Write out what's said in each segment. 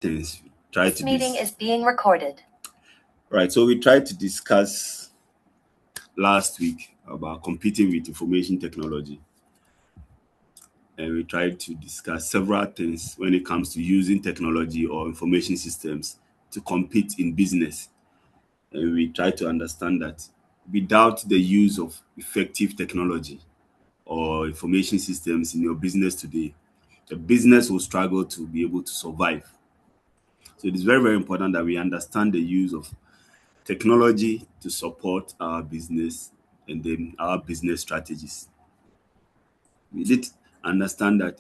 things. This meeting is being recorded. Right, so we tried to discuss last week about competing with information technology. And we tried to discuss several things when it comes to using technology or information systems to compete in business. And we tried to understand that without the use of effective technology or information systems in your business today, the business will struggle to be able to survive. So it is very, very important that we understand the use of technology to support our business and then our business strategies. We did understand that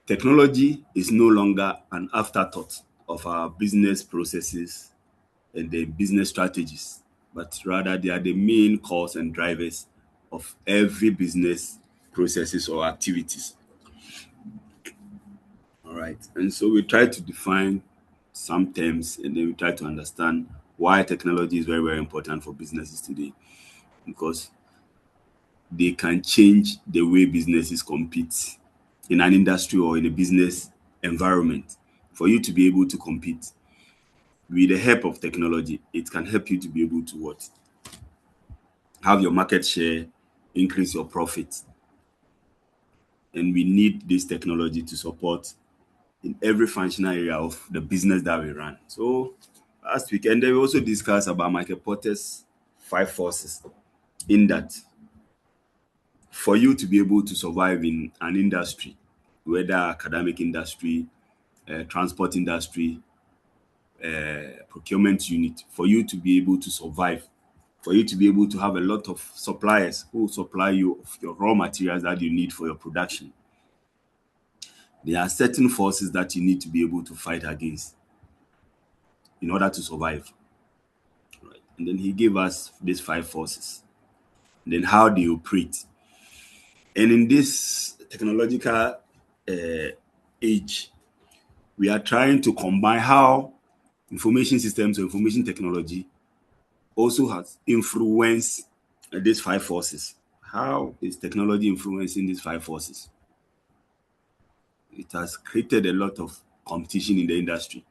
technology is no longer an afterthought of our business processes and the business strategies, but rather they are the main cause and drivers of every business processes or activities. All right. And so we try to define some terms and then we try to understand why technology is very, very important for businesses today, because they can change the way businesses compete in an industry or in a business environment. For you to be able to compete with the help of technology, it can help you to be able to what? Have your market share, increase your profits. And we need this technology to support in every functional area of the business that we run. So last week, and then we also discussed about Michael Porter's 5 forces, in that for you to be able to survive in an industry, whether academic industry, transport industry, procurement unit, for you to be able to survive, for you to be able to have a lot of suppliers who supply you of your raw materials that you need for your production, there are certain forces that you need to be able to fight against in order to survive. Right. And then he gave us these 5 forces, and then how they operate. And in this technological age, we are trying to combine how information systems or information technology also has influenced these 5 forces. How is technology influencing these 5 forces? It has created a lot of competition in the industry.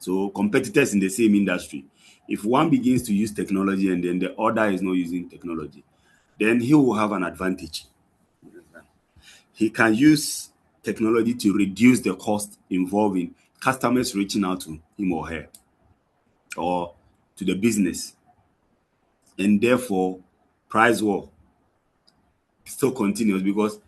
So competitors in the same industry, if one begins to use technology and then the other is not using technology, then he will have an advantage. He can use technology to reduce the cost involving customers reaching out to him or her or to the business. And therefore, price war still continues, because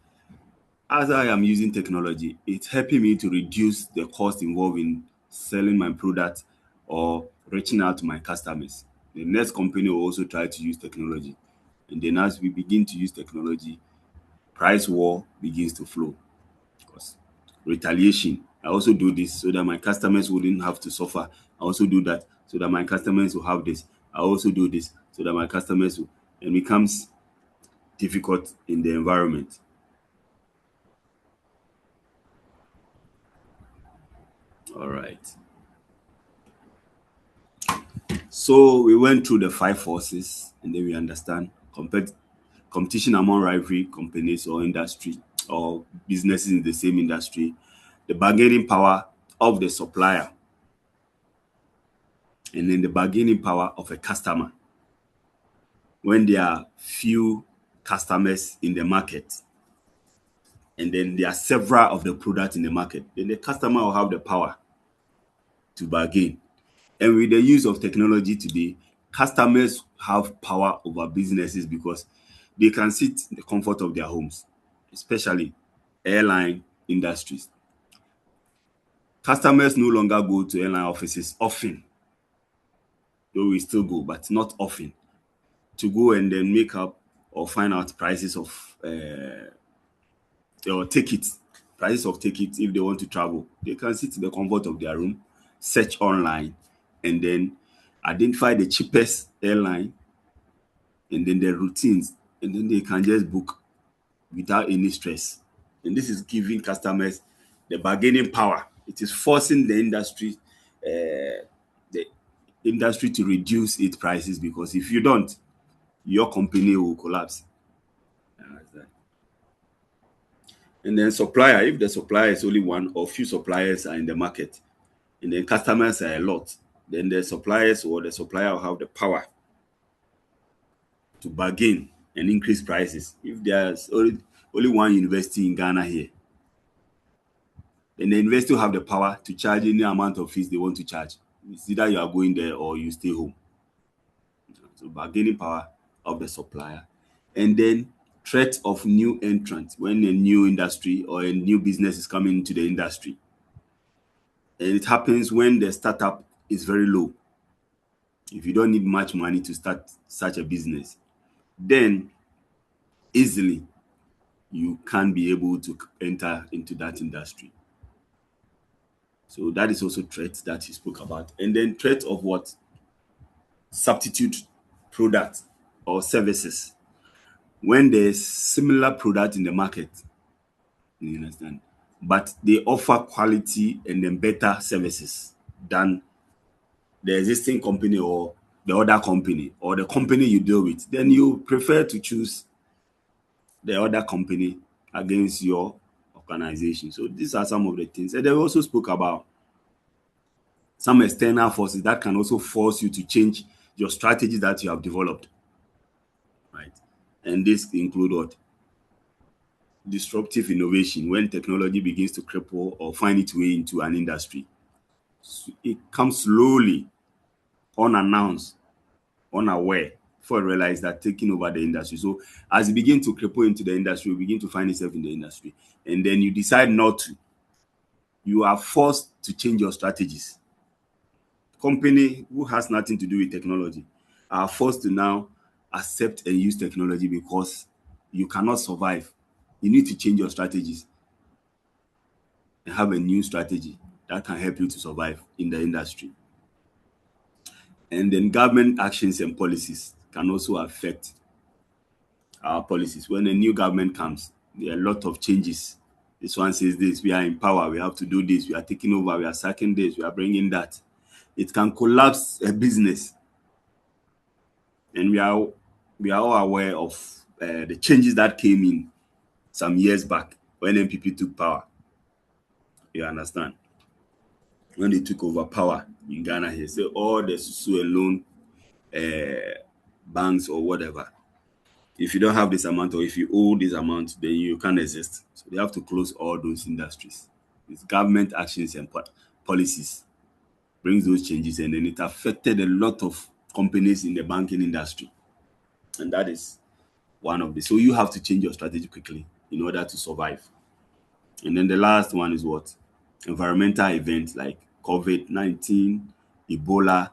as I am using technology, it's helping me to reduce the cost involved in selling my product or reaching out to my customers. The next company will also try to use technology. And then as we begin to use technology, price war begins to flow. Because retaliation, I also do this so that my customers wouldn't have to suffer. I also do that so that my customers will have this. I also do this so that my customers will, and it becomes difficult in the environment. All right. So we went through the 5 forces, and then we understand competition among rivalry companies or industry or businesses in the same industry, the bargaining power of the supplier, and then the bargaining power of a customer. When there are few customers in the market, and then there are several of the products in the market, then the customer will have the power to bargain. And with the use of technology today, customers have power over businesses because they can sit in the comfort of their homes, especially airline industries. Customers no longer go to airline offices often, though we still go, but not often, to go and then make up or find out prices of tickets if they want to travel. They can sit in the comfort of their room, search online, and then identify the cheapest airline and then their routines, and then they can just book without any stress. And this is giving customers the bargaining power. It is forcing the industry to reduce its prices, because if you don't, your company will collapse. And then supplier, if the supplier is only one or few suppliers are in the market, and then customers are a lot, then the suppliers or the supplier will have the power to bargain and increase prices. If there's only one university in Ghana here, then the university will have the power to charge any amount of fees they want to charge. It's either you are going there or you stay home. So bargaining power of the supplier. And then threat of new entrants when a new industry or a new business is coming into the industry. And it happens when the startup is very low. If you don't need much money to start such a business, then easily you can be able to enter into that industry. So that is also threat that he spoke about. And then threat of what? Substitute product or services. When there's similar product in the market, you understand, but they offer quality and then better services than the existing company or the other company or the company you deal with, then you prefer to choose the other company against your organization. So these are some of the things. And they also spoke about some external forces that can also force you to change your strategy that you have developed, right? And this include what? Disruptive innovation, when technology begins to cripple or find its way into an industry. So it comes slowly, unannounced, unaware, before it realize that taking over the industry. So as you begin to cripple into the industry, you begin to find yourself in the industry, and then you decide not to. You are forced to change your strategies. Company who has nothing to do with technology are forced to now accept and use technology because you cannot survive. You need to change your strategies and have a new strategy that can help you to survive in the industry. And then government actions and policies can also affect our policies. When a new government comes, there are a lot of changes. This one says this, we are in power, we have to do this, we are taking over, we are sacking this, we are bringing that. It can collapse a business. And we are all aware of the changes that came in some years back when NPP took power. You understand? When they took over power in Ghana here, so all the Susu and loan banks or whatever, if you don't have this amount or if you owe this amount, then you can't exist. So they have to close all those industries. It's government actions and policies brings those changes, and then it affected a lot of companies in the banking industry. And that is one of the. So you have to change your strategy quickly in order to survive. And then the last one is what? Environmental events like COVID-19, Ebola,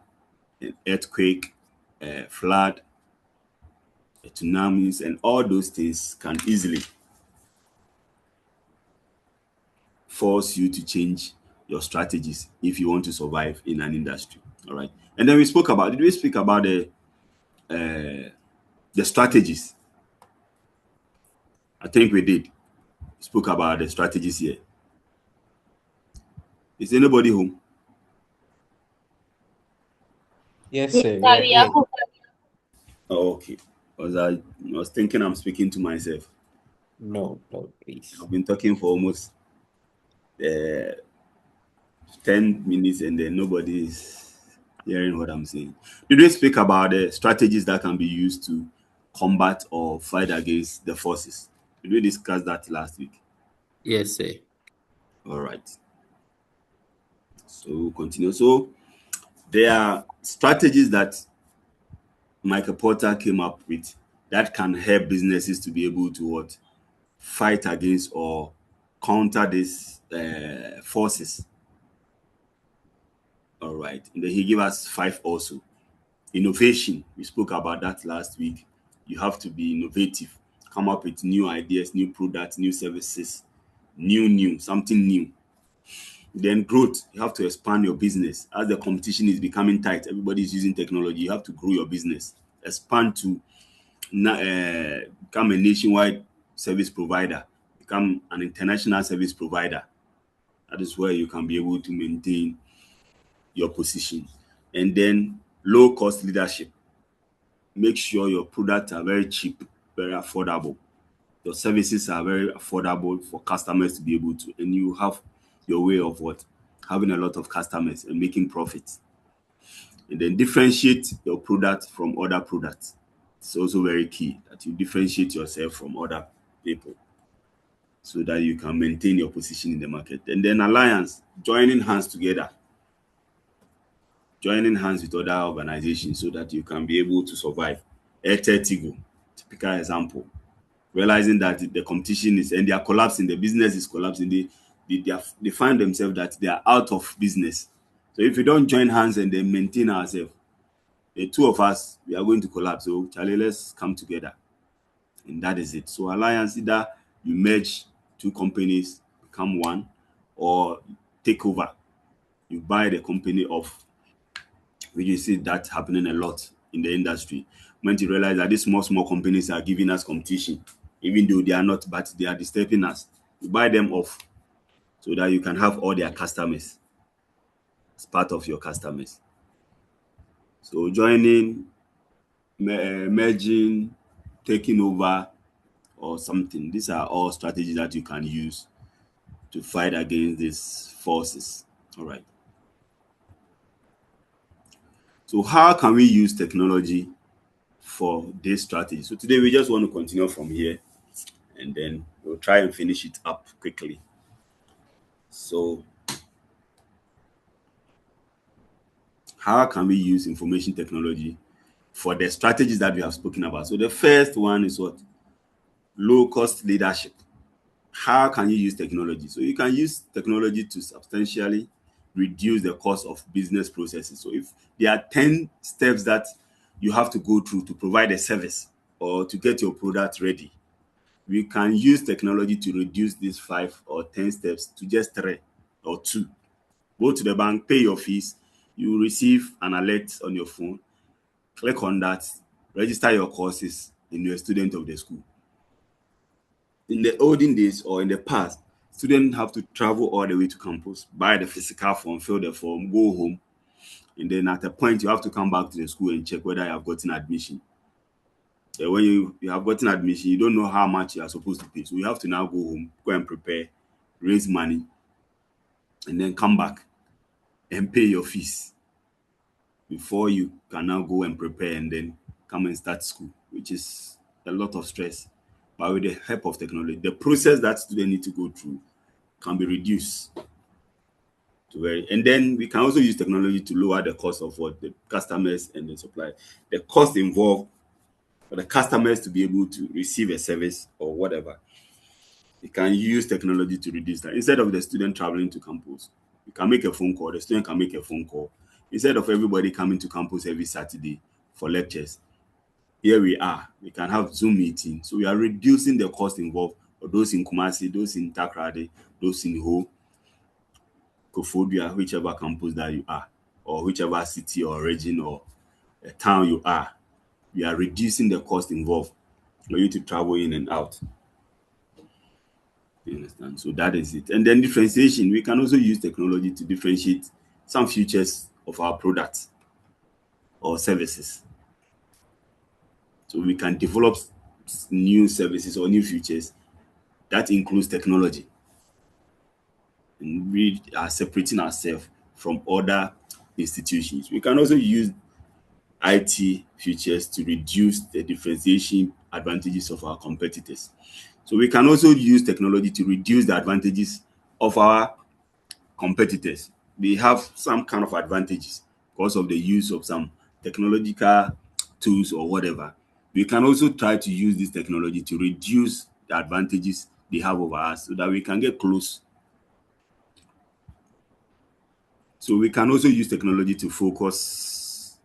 an earthquake, flood, tsunamis, and all those things can easily force you to change your strategies if you want to survive in an industry. All right. And then did we speak about the strategies? I think we did. Spoke about the strategies here. Is anybody home? Yes, sir. Yeah, we are home. Oh, okay. Because I was thinking I'm speaking to myself. No, please. I've been talking for almost uh, 10 minutes and then nobody is hearing what I'm saying. Did we speak about the strategies that can be used to combat or fight against the forces? Did we discuss that last week? Yes, sir. All right. So we'll continue. So there are strategies that Michael Porter came up with that can help businesses to be able to what? Fight against or counter these forces. All right. And then he gave us 5 also. Innovation. We spoke about that last week. You have to be innovative, come up with new ideas, new products, new services, something new. Then growth. You have to expand your business. As the competition is becoming tight, everybody is using technology. You have to grow your business, expand to become a nationwide service provider, become an international service provider. That is where you can be able to maintain your position. And then low cost leadership. Make sure your products are very cheap, very affordable. Your services are very affordable for customers to be able to, and you have your way of what? having a lot of customers and making profits. And then differentiate your product from other products. It's also very key that you differentiate yourself from other people so that you can maintain your position in the market. And then alliance, joining hands together, joining hands with other organizations so that you can be able to survive. Airtel Tigo, typical example. Realizing that the competition is and they are collapsing, the business is collapsing, they find themselves that they are out of business. So if we don't join hands and then maintain ourselves, the two of us, we are going to collapse. So Charlie, let's come together. And that is it. So alliance, either you merge two companies, become one, or take over. You buy the company off. We see that happening a lot in the industry. When you realize that these small companies are giving us competition, even though they are not, but they are disturbing us. You buy them off so that you can have all their customers as part of your customers. So joining, merging, taking over, or something. These are all strategies that you can use to fight against these forces. All right. So how can we use technology for this strategy? So today we just want to continue from here and then we'll try and finish it up quickly. So how can we use information technology for the strategies that we have spoken about? So the first one is what? Low cost leadership. How can you use technology? So you can use technology to substantially reduce the cost of business processes. So if there are 10 steps that you have to go through to provide a service or to get your product ready, we can use technology to reduce these 5 or 10 steps to just 3 or 2. Go to the bank, pay your fees, you will receive an alert on your phone, click on that, register your courses, and you're a student of the school. In the olden days or in the past, students have to travel all the way to campus, buy the physical form, fill the form, go home, and then at a point you have to come back to the school and check whether you have gotten admission. When you have gotten admission, you don't know how much you are supposed to pay. So you have to now go home, go and prepare, raise money, and then come back and pay your fees before you can now go and prepare and then come and start school, which is a lot of stress. But with the help of technology, the process that students need to go through can be reduced and then we can also use technology to lower the cost of what the customers and the supply. The cost involved for the customers to be able to receive a service or whatever. You can use technology to reduce that. Instead of the student traveling to campus, you can make a phone call. The student can make a phone call. Instead of everybody coming to campus every Saturday for lectures, here we are. We can have Zoom meeting. So we are reducing the cost involved for those in Kumasi, those in Takrade, those in Ho, Kofodia, whichever campus that you are, or whichever city or region or a town you are. We are reducing the cost involved for you to travel in and out. You understand? So that is it. And then differentiation. We can also use technology to differentiate some features of our products or services. So we can develop new services or new features that includes technology. And we are separating ourselves from other institutions. We can also use IT features to reduce the differentiation advantages of our competitors. So we can also use technology to reduce the advantages of our competitors. They have some kind of advantages because of the use of some technological tools or whatever. We can also try to use this technology to reduce the advantages they have over us so that we can get close. So we can also use technology to focus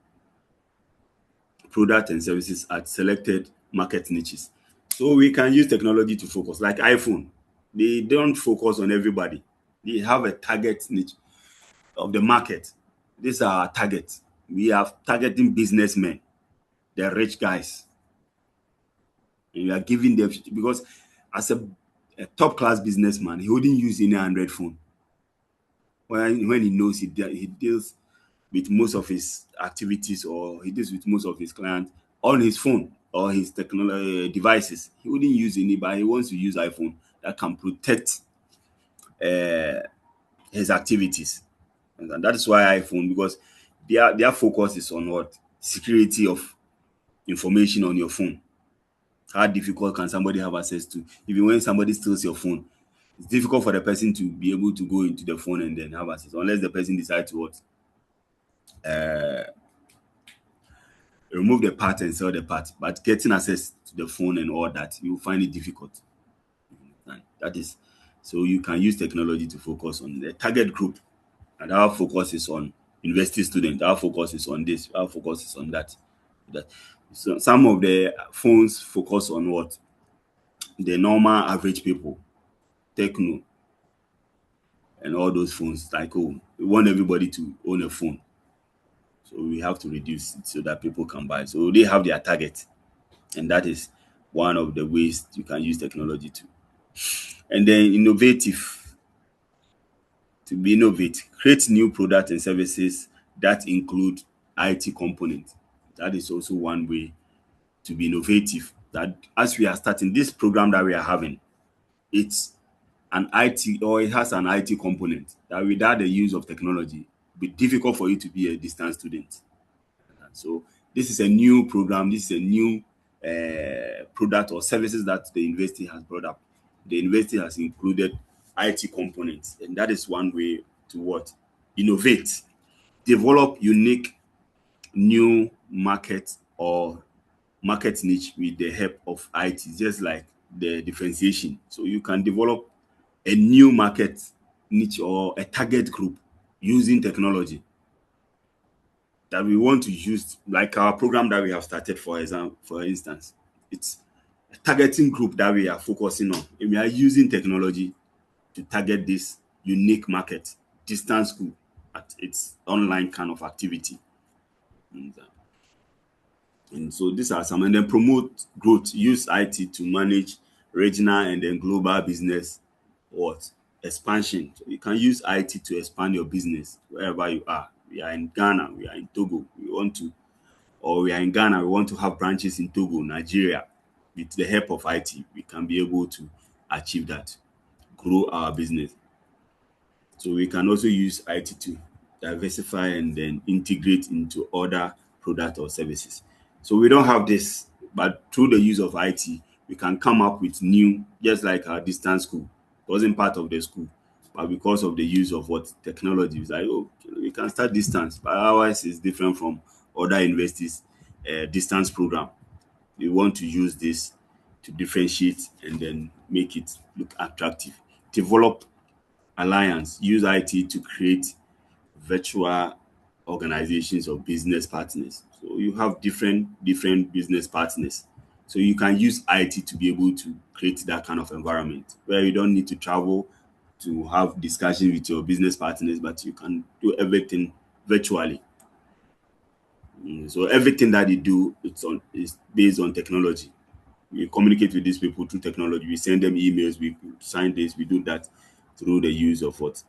product and services at selected market niches. So we can use technology to focus, like iPhone. They don't focus on everybody. They have a target niche of the market. These are our targets. We are targeting businessmen, the rich guys. And we are giving them, because as a top class businessman, he wouldn't use any Android phone. When he knows he deals with most of his activities or he deals with most of his clients on his phone or his technology devices. He wouldn't use any, but he wants to use iPhone that can protect his activities. And that is why iPhone, because their focus is on what? Security of information on your phone. How difficult can somebody have access to? Even when somebody steals your phone, it's difficult for the person to be able to go into the phone and then have access, unless the person decides to what? Remove the part and sell the part. But getting access to the phone and all that, you find it difficult. And that is, so you can use technology to focus on the target group. And our focus is on university students. Our focus is on this. Our focus is on that. So some of the phones focus on what? The normal average people, techno, and all those phones. Like, oh, we want everybody to own a phone. So we have to reduce it so that people can buy. So they have their target. And that is one of the ways you can use technology to. And then innovative, to be innovative, create new products and services that include IT components. That is also one way to be innovative. That as we are starting this program that we are having, it's an IT, or it has an IT component that without the use of technology, it'd be difficult for you to be a distance student. So this is a new program. This is a new product or services that the university has brought up. The university has included IT components, and that is one way to what? Innovate, develop unique new market or market niche with the help of IT, just like the differentiation. So you can develop a new market niche or a target group using technology that we want to use, like our program that we have started, for example, for instance. It's a targeting group that we are focusing on, and we are using technology to target this unique market, distance school at its online kind of activity. And so these are some, and then promote growth, use IT to manage regional and then global business what? Expansion. So you can use IT to expand your business wherever you are. We are in Ghana, we are in Togo, we are in Ghana, we want to have branches in Togo, Nigeria. With the help of IT, we can be able to achieve that, grow our business. So we can also use IT to diversify and then integrate into other products or services. So we don't have this, but through the use of IT, we can come up with new, just like our distance school. It wasn't part of the school, but because of the use of what technology, it's like, oh, we can start distance, but ours is different from other universities' distance program. We want to use this to differentiate and then make it look attractive. Develop alliance, use IT to create virtual organizations or business partners. So you have different business partners. So you can use IT to be able to create that kind of environment where you don't need to travel to have discussion with your business partners, but you can do everything virtually. So everything that you do, is based on technology. We communicate with these people through technology. We send them emails, we sign this, we do that through the use of what?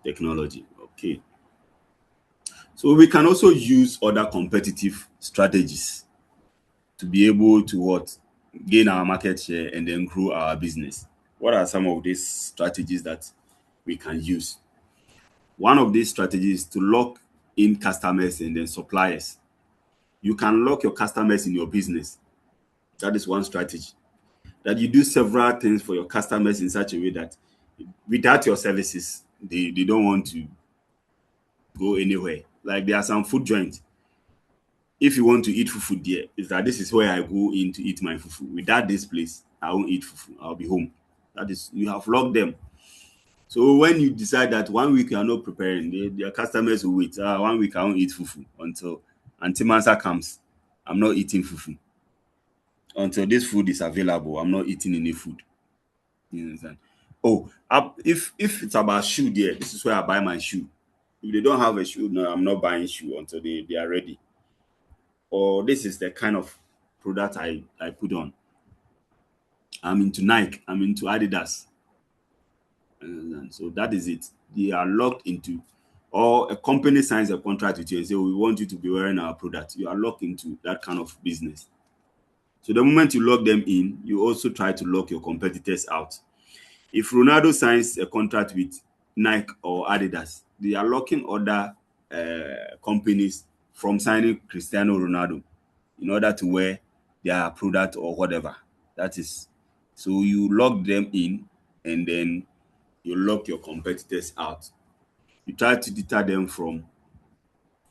Technology. Okay. So we can also use other competitive strategies to be able to what? Gain our market share and then grow our business. What are some of these strategies that we can use? One of these strategies is to lock in customers and then suppliers. You can lock your customers in your business. That is one strategy. That you do several things for your customers in such a way that without your services, they don't want to go anywhere. Like there are some food joints. If you want to eat fufu there, is that this is where I go in to eat my fufu. Without this place, I won't eat fufu. I'll be home. That is, you have locked them. So when you decide that 1 week you are not preparing, their customers will wait. 1 week I won't eat fufu until Mansa comes. I'm not eating fufu. Until this food is available, I'm not eating any food. You understand? Oh, if it's about shoe there, this is where I buy my shoe. If they don't have a shoe, no, I'm not buying shoe until they are ready. Or this is the kind of product I put on. I'm into Nike, I'm into Adidas. And so that is it. They are locked into, or a company signs a contract with you and say, oh, we want you to be wearing our product. You are locked into that kind of business. So the moment you lock them in, you also try to lock your competitors out. If Ronaldo signs a contract with Nike or Adidas, they are locking other companies from signing Cristiano Ronaldo in order to wear their product or whatever. That is, so you lock them in and then you lock your competitors out. You try to deter them from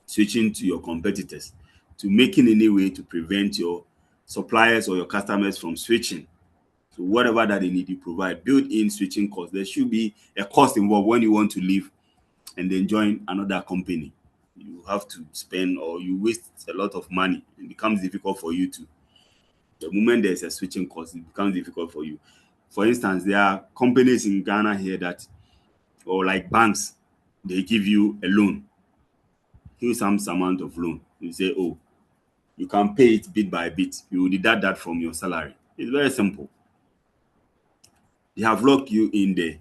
switching to your competitors, to making any way to prevent your suppliers or your customers from switching. So whatever that they need, you provide. Build in switching costs. There should be a cost involved when you want to leave and then join another company. You have to spend or you waste a lot of money. It becomes difficult for you to. The moment there's a switching cost, it becomes difficult for you. For instance, there are companies in Ghana here that, or like banks, they give you a loan. Here's some amount of loan. You say, oh, you can pay it bit by bit. You will deduct that from your salary. It's very simple. They have locked you in there.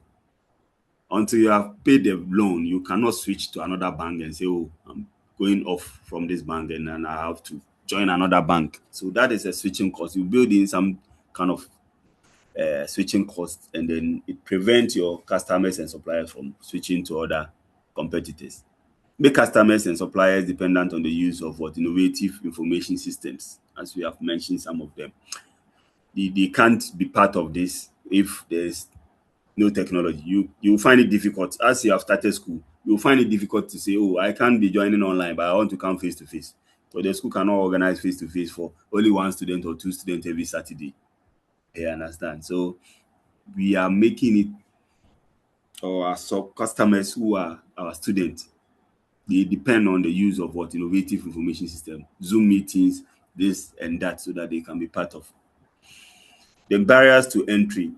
Until you have paid the loan, you cannot switch to another bank and say, oh, I'm going off from this bank and then I have to join another bank. So that is a switching cost. You build in some kind of switching cost, and then it prevents your customers and suppliers from switching to other competitors. Make customers and suppliers dependent on the use of what innovative information systems, as we have mentioned some of them. They can't be part of this if there's no technology. You find it difficult. As you have started school, you'll find it difficult to say, oh, I can't be joining online, but I want to come face to face. So the school cannot organize face to face for only one student or two students every Saturday. You understand? So we are making it, or our customers who are our students, they depend on the use of what innovative information system, Zoom meetings, this and that, so that they can be part of. The barriers to entry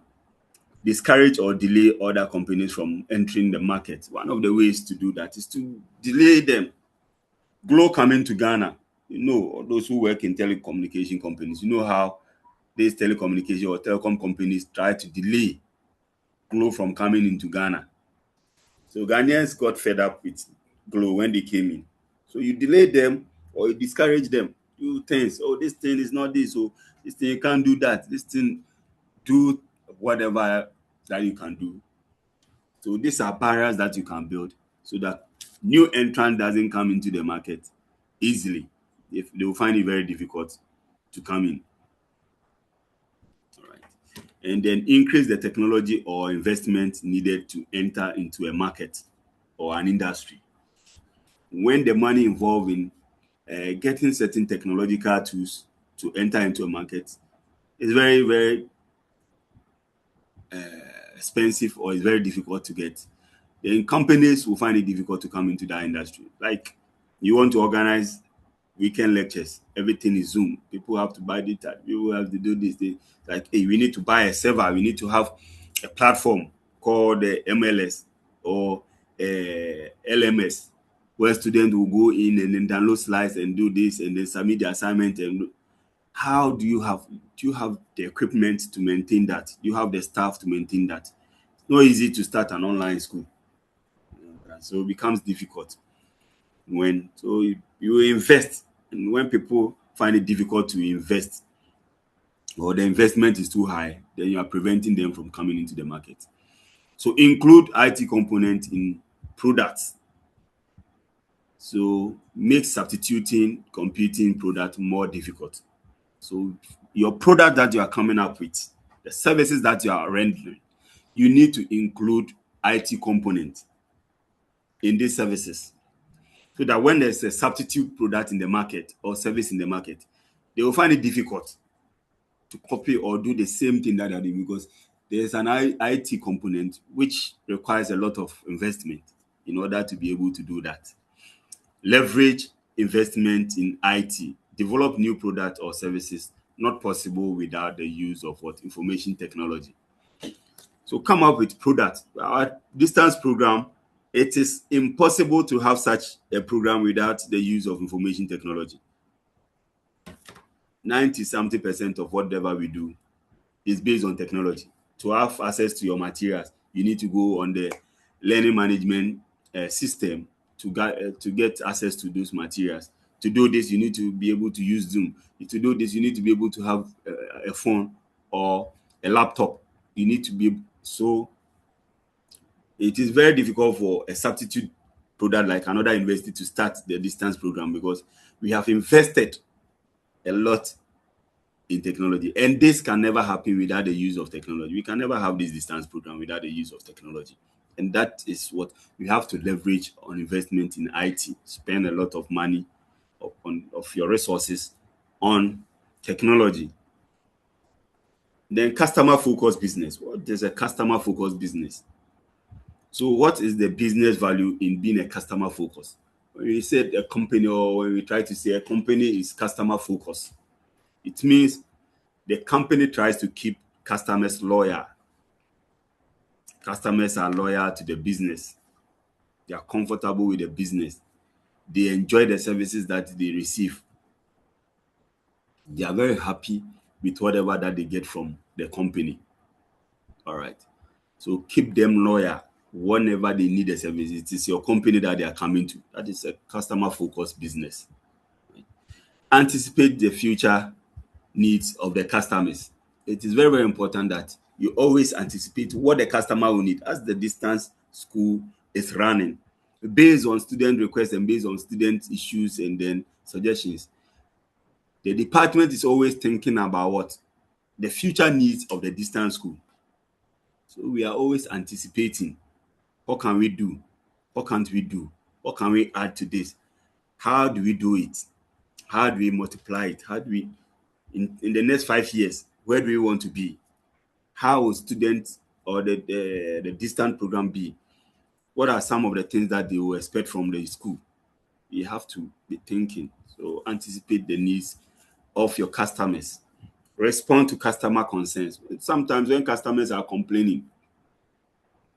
discourage or delay other companies from entering the market. One of the ways to do that is to delay them. Glow coming to Ghana, those who work in telecommunication companies, you know how these telecommunication or telecom companies try to delay Glow from coming into Ghana. So Ghanaians got fed up with Glow when they came in. So you delay them or you discourage them. You think, oh, this thing is not this, so this thing you can't do that. This thing, do whatever that you can do. So these are barriers that you can build so that new entrant doesn't come into the market easily. If they will find it very difficult to come in. All right. And then increase the technology or investment needed to enter into a market or an industry. When the money involved in getting certain technological tools to enter into a market is very, very expensive or is very difficult to get, then companies will find it difficult to come into that industry. Like, you want to organize weekend lectures, everything is Zoom. People have to buy data. People have to do this. Like, hey, we need to buy a server. We need to have a platform called MLS or LMS, where students will go in and then download slides and do this and then submit the assignment. And how do you have the equipment to maintain that? Do you have the staff to maintain that? It's not easy to start an online school. So it becomes difficult when you invest, and when people find it difficult to invest or the investment is too high, then you are preventing them from coming into the market. So include IT component in products. So make substituting competing product more difficult. So your product that you are coming up with, the services that you are rendering, you need to include IT component in these services, so that when there's a substitute product in the market or service in the market, they will find it difficult to copy or do the same thing that they're doing, because there's an IT component which requires a lot of investment in order to be able to do that. Leverage investment in IT. Develop new products or services not possible without the use of what information technology. So come up with products. Our distance program, it is impossible to have such a program without the use of information technology. 90-something% of whatever we do is based on technology. To have access to your materials, you need to go on the learning management system to get access to those materials. To do this, you need to be able to use Zoom. To do this, you need to be able to have a phone or a laptop. You need to be so it is very difficult for a substitute product like another university to start the distance program, because we have invested a lot in technology, and this can never happen without the use of technology. We can never have this distance program without the use of technology, and that is what we have to leverage on investment in IT. Spend a lot of money of your resources on technology. Then customer focused business. What is a customer focused business? So what is the business value in being a customer focused? When we said a company, or when we try to say a company is customer focused, it means the company tries to keep customers loyal. Customers are loyal to the business. They are comfortable with the business. They enjoy the services that they receive. They are very happy with whatever that they get from the company. All right. So keep them loyal whenever they need a service. It is your company that they are coming to. That is a customer focused business. Anticipate the future needs of the customers. It is very, very important that you always anticipate what the customer will need as the distance school is running, based on student requests and based on student issues and then suggestions. The department is always thinking about what? The future needs of the distance school. So we are always anticipating, what can we do? What can't we do? What can we add to this? How do we do it? How do we multiply it? How do we, in the next 5 years, where do we want to be? How will students or the distant program be? What are some of the things that they will expect from the school? You have to be thinking. So anticipate the needs of your customers. Respond to customer concerns. Sometimes when customers are complaining,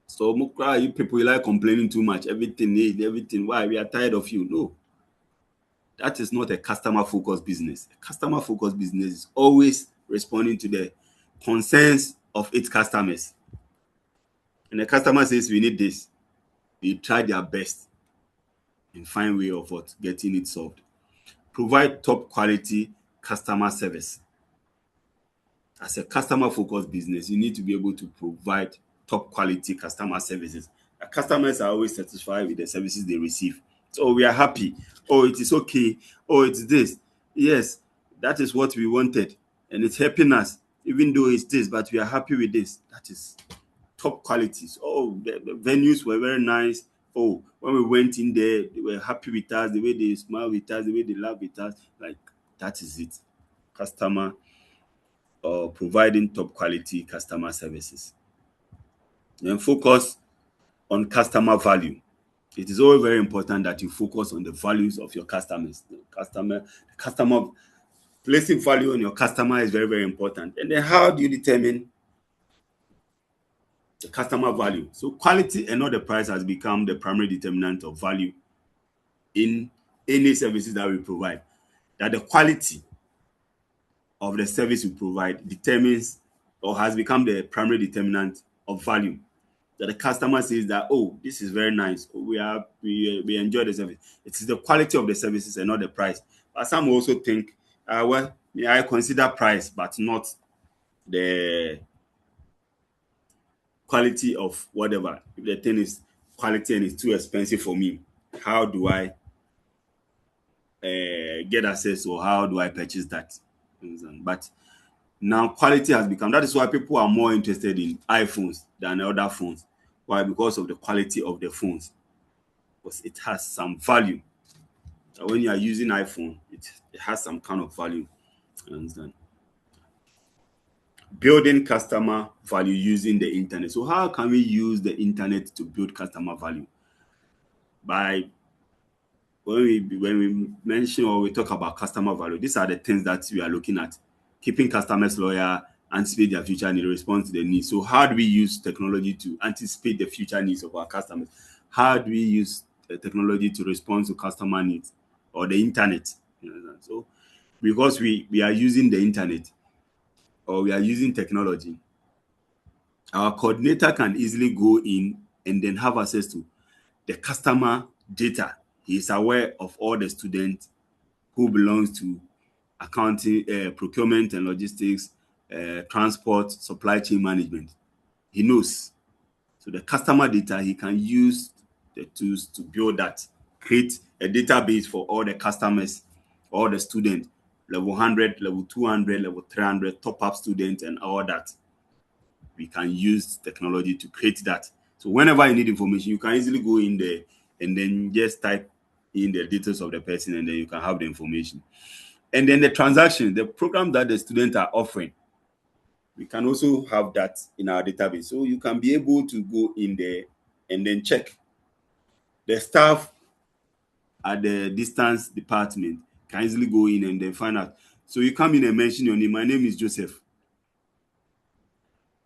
so you people, you like complaining too much, everything. Why? We are tired of you. No. That is not a customer-focused business. A customer-focused business is always responding to the concerns of its customers. And the customer says, we need this. They try their best and find way of what? Getting it solved. Provide top quality customer service. As a customer-focused business, you need to be able to provide top quality customer services. The customers are always satisfied with the services they receive. So we are happy. Oh, it is okay. Oh, it's this. Yes, that is what we wanted. And it's helping us, even though it's this, but we are happy with this. That is top qualities. Oh, the venues were very nice. Oh, when we went in there, they were happy with us, the way they smile with us, the way they laugh with us. Like, that is it. Customer or providing top quality customer services. Then focus on customer value. It is always very important that you focus on the values of your customers. The customer placing value on your customer is very, very important. And then how do you determine the customer value? So quality and not the price has become the primary determinant of value in any services that we provide. That the quality of the service we provide determines or has become the primary determinant of value. That the customer says that, oh, this is very nice. We enjoy the service. It is the quality of the services and not the price. But some also think, well, I consider price, but not the quality of whatever. If the thing is quality and it's too expensive for me, how do I get access, or how do I purchase that? But now quality has become, that is why people are more interested in iPhones than other phones. Why? Because of the quality of the phones. Because it has some value. So when you are using iPhone, it has some kind of value. You understand? Building customer value using the internet. So how can we use the internet to build customer value? By when we mention or we talk about customer value, these are the things that we are looking at. Keeping customers loyal, anticipate their future need, respond to their needs. So how do we use technology to anticipate the future needs of our customers? How do we use technology to respond to customer needs or the internet? So because we are using the internet or we are using technology, our coordinator can easily go in and then have access to the customer data. He is aware of all the students who belongs to accounting, procurement and logistics, transport, supply chain management. He knows. So the customer data, he can use the tools to build that, create a database for all the customers, all the students, level 100, level 200, level 300, top-up students, and all that. We can use technology to create that. So whenever you need information, you can easily go in there and then just type in the details of the person, and then you can have the information. And then the transaction, the program that the students are offering, we can also have that in our database. So you can be able to go in there and then check. The staff at the distance department can easily go in and then find out. So you come in and mention your name. My name is Joseph.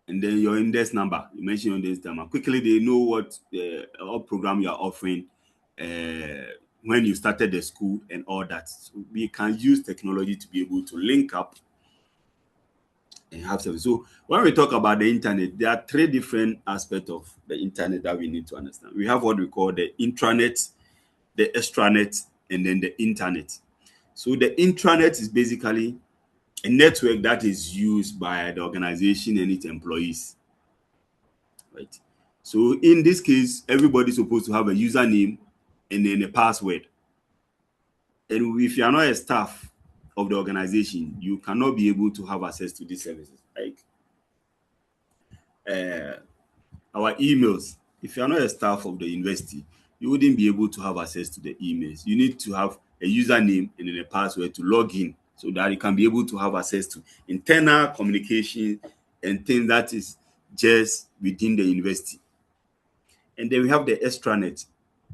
And then your index number. You mention your index number. Quickly, they know what program you are offering, when you started the school, and all that. So we can use technology to be able to link up and have service. So when we talk about the internet, there are three different aspects of the internet that we need to understand. We have what we call the intranet, the extranet, and then the internet. So the intranet is basically a network that is used by the organization and its employees, right? So in this case, everybody's supposed to have a username and then a password. And if you are not a staff of the organization, you cannot be able to have access to these services. Like our emails, if you are not a staff of the university, you wouldn't be able to have access to the emails. You need to have a username and then a password to log in, so that you can be able to have access to internal communication and things that is just within the university. And then we have the extranet,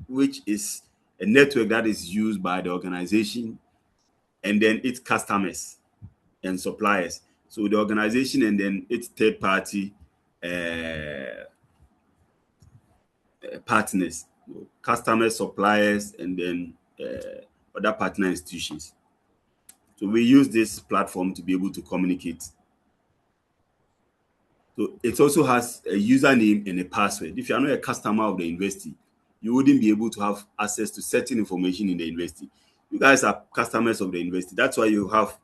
which is a network that is used by the organization and then its customers and suppliers. So the organization and then its third party partners, customers, suppliers, and then other partner institutions. So we use this platform to be able to communicate. So it also has a username and a password. If you are not a customer of the university, you wouldn't be able to have access to certain information in the university. You guys are customers of the university. That's why you have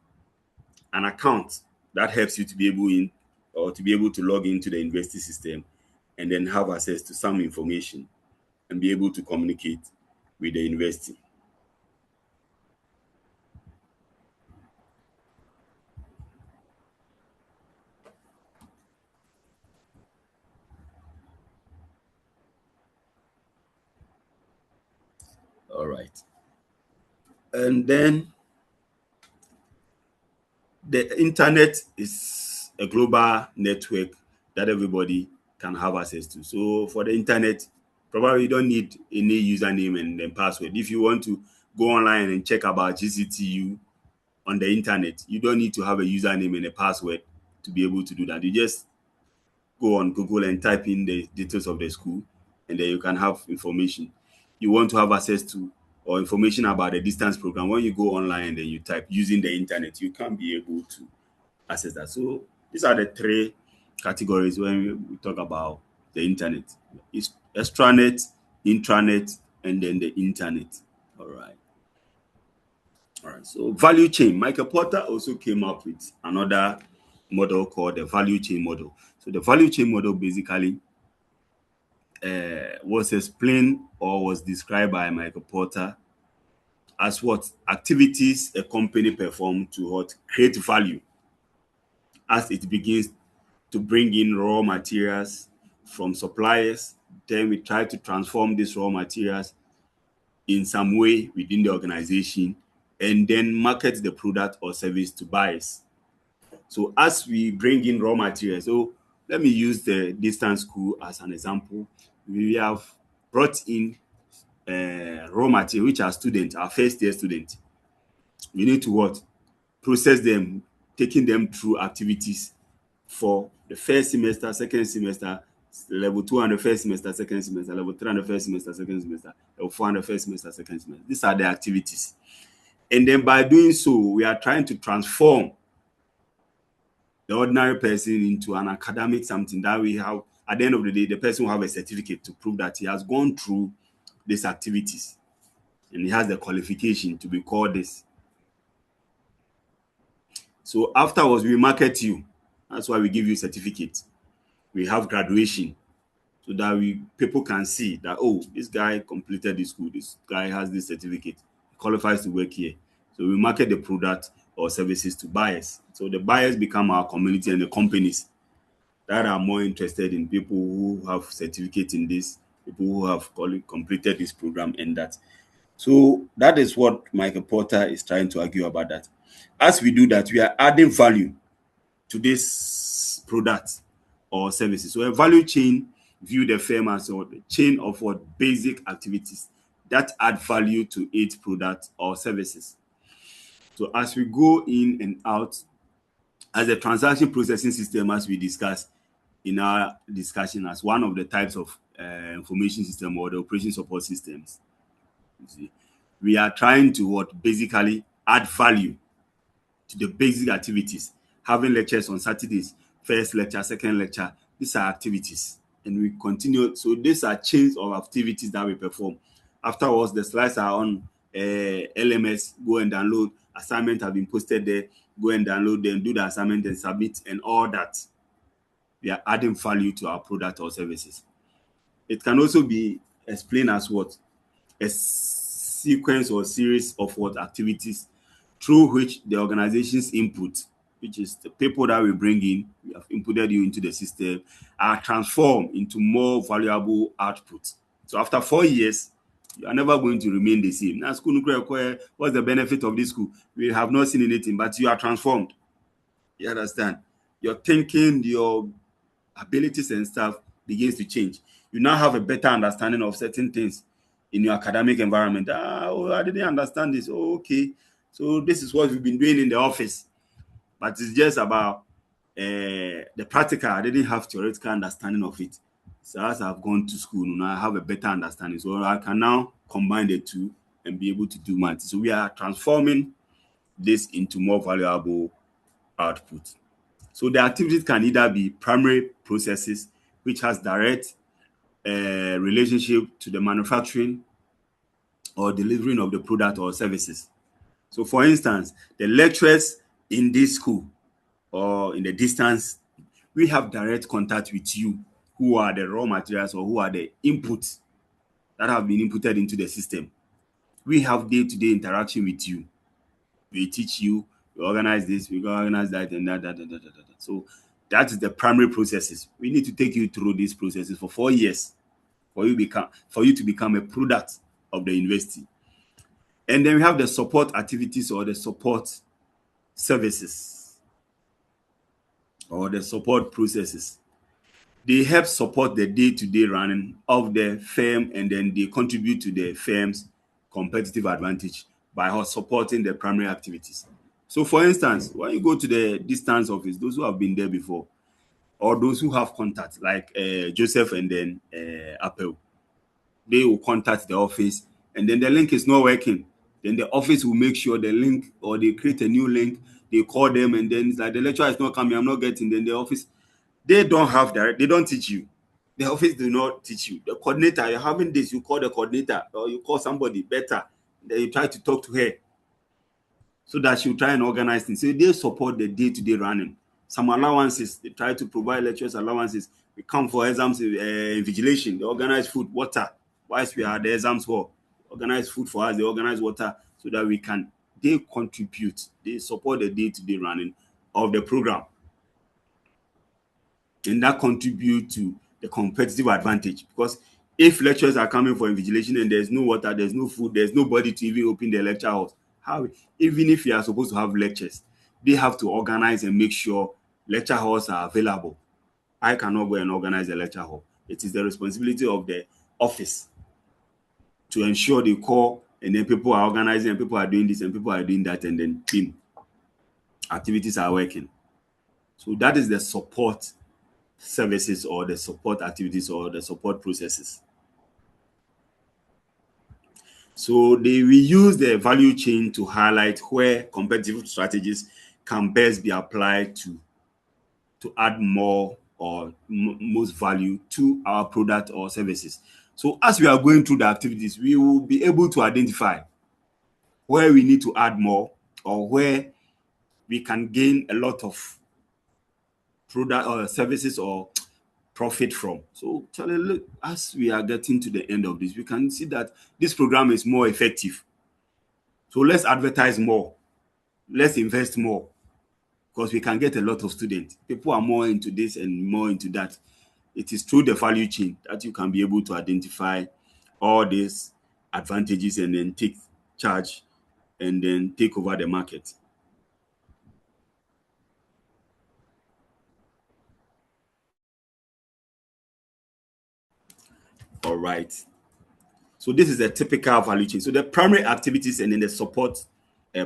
an account that helps you to be able to log into the university system and then have access to some information and be able to communicate with the university. All right. And then the internet is a global network that everybody can have access to. So for the internet, probably you don't need any username and then password. If you want to go online and check about GCTU on the internet, you don't need to have a username and a password to be able to do that. You just go on Google and type in the details of the school, and then you can have information. You want to have access to or information about the distance program. When you go online and then you type using the internet, you can be able to access that. So these are the three categories when we talk about the internet. It's extranet, intranet, and then the internet. All right. All right. So value chain. Michael Porter also came up with another model called the value chain model. So the value chain model basically was explained or was described by Michael Porter as what activities a company perform to what create value as it begins to bring in raw materials from suppliers. Then we try to transform these raw materials in some way within the organization and then market the product or service to buyers. So as we bring in raw materials, so let me use the distance school as an example. We have brought in raw material, which are students, our first year students. We need to what? Process them, taking them through activities for the first semester, second semester, level 2 on the first semester, second semester, level 3 on the first semester, second semester, level 4 on the first semester, second semester. These are the activities. And then by doing so, we are trying to transform the ordinary person into an academic something that we have. At the end of the day, the person will have a certificate to prove that he has gone through these activities and he has the qualification to be called this. So afterwards, we market you. That's why we give you a certificate. We have graduation. so that people can see that, oh, this guy completed the school, this guy has this certificate, qualifies to work here. So we market the product or services to buyers. So the buyers become our community and the companies that are more interested in people who have certificate in this, people who have completed this program and that. So that is what Michael Porter is trying to argue about that. As we do that, we are adding value to this product or services. So a value chain view the firm as a chain of what basic activities that add value to its product or services. So as we go in and out, as a transaction processing system, as we discussed in our discussion, as one of the types of information system or the operation support systems, you see, we are trying to what basically add value to the basic activities. Having lectures on Saturdays, first lecture, second lecture, these are activities, and we continue. So these are chains of activities that we perform. Afterwards, the slides are on LMS. Go and download. Assignment have been posted there. Go and download them, do the assignment and submit, and all that. We are adding value to our product or services. It can also be explained as what? A sequence or series of what activities through which the organization's input, which is the people that we bring in, we have inputted you into the system, are transformed into more valuable output. So after 4 years, you are never going to remain the same. Now, school, what's the benefit of this school? We have not seen anything, but you are transformed. You understand? Your thinking, your abilities and stuff begins to change. You now have a better understanding of certain things in your academic environment. I didn't understand this. Oh, okay. So this is what we've been doing in the office. But it's just about the practical. I didn't have theoretical understanding of it. So as I've gone to school, now I have a better understanding. So I can now combine the two and be able to do math. So we are transforming this into more valuable output. So the activities can either be primary processes, which has direct relationship to the manufacturing or delivering of the product or services. So for instance, the lecturers in this school or in the distance, we have direct contact with you, who are the raw materials or who are the inputs that have been inputted into the system. We have day-to-day interaction with you. We teach you, we organize this, we organize that, and that. So that is the primary processes. We need to take you through these processes for 4 years for you to become a product of the university. And then we have the support activities or the support services or the support processes. They help support the day-to-day running of the firm, and then they contribute to the firm's competitive advantage by supporting the primary activities. So for instance, when you go to the distance office, those who have been there before, or those who have contact, like Joseph and then Apple, they will contact the office, and then the link is not working. Then the office will make sure the link, or they create a new link, they call them, and then it's like the lecturer is not coming, I'm not getting. Then the office, they don't have direct, they don't teach you. The office do not teach you. The coordinator, you're having this, you call the coordinator, or you call somebody better, then you try to talk to her so that she'll try and organize things. So they support the day-to-day running. Some allowances, they try to provide lecturers allowances. We come for exams, invigilation, they organize food, water. Whilst we are the exams hall, organize food for us, they organize water so that we can, they contribute, they support the day-to-day running of the program. And that contribute to the competitive advantage, because if lecturers are coming for invigilation and there's no water, there's no food, there's nobody to even open the lecture house, how, even if you are supposed to have lectures, they have to organize and make sure lecture halls are available. I cannot go and organize a lecture hall. It is the responsibility of the office to ensure they call, and then people are organizing, and people are doing this, and people are doing that, and then boom, activities are working. So that is the support services or the support activities or the support processes. So we use the value chain to highlight where competitive strategies can best be applied to add more or most value to our product or services. So as we are going through the activities, we will be able to identify where we need to add more, or where we can gain a lot of product or services or profit from. So, Charlie, look, as we are getting to the end of this, we can see that this program is more effective. So let's advertise more. Let's invest more, because we can get a lot of students. People are more into this and more into that. It is through the value chain that you can be able to identify all these advantages and then take charge and then take over the market. All right. So this is a typical value chain. So the primary activities and then the support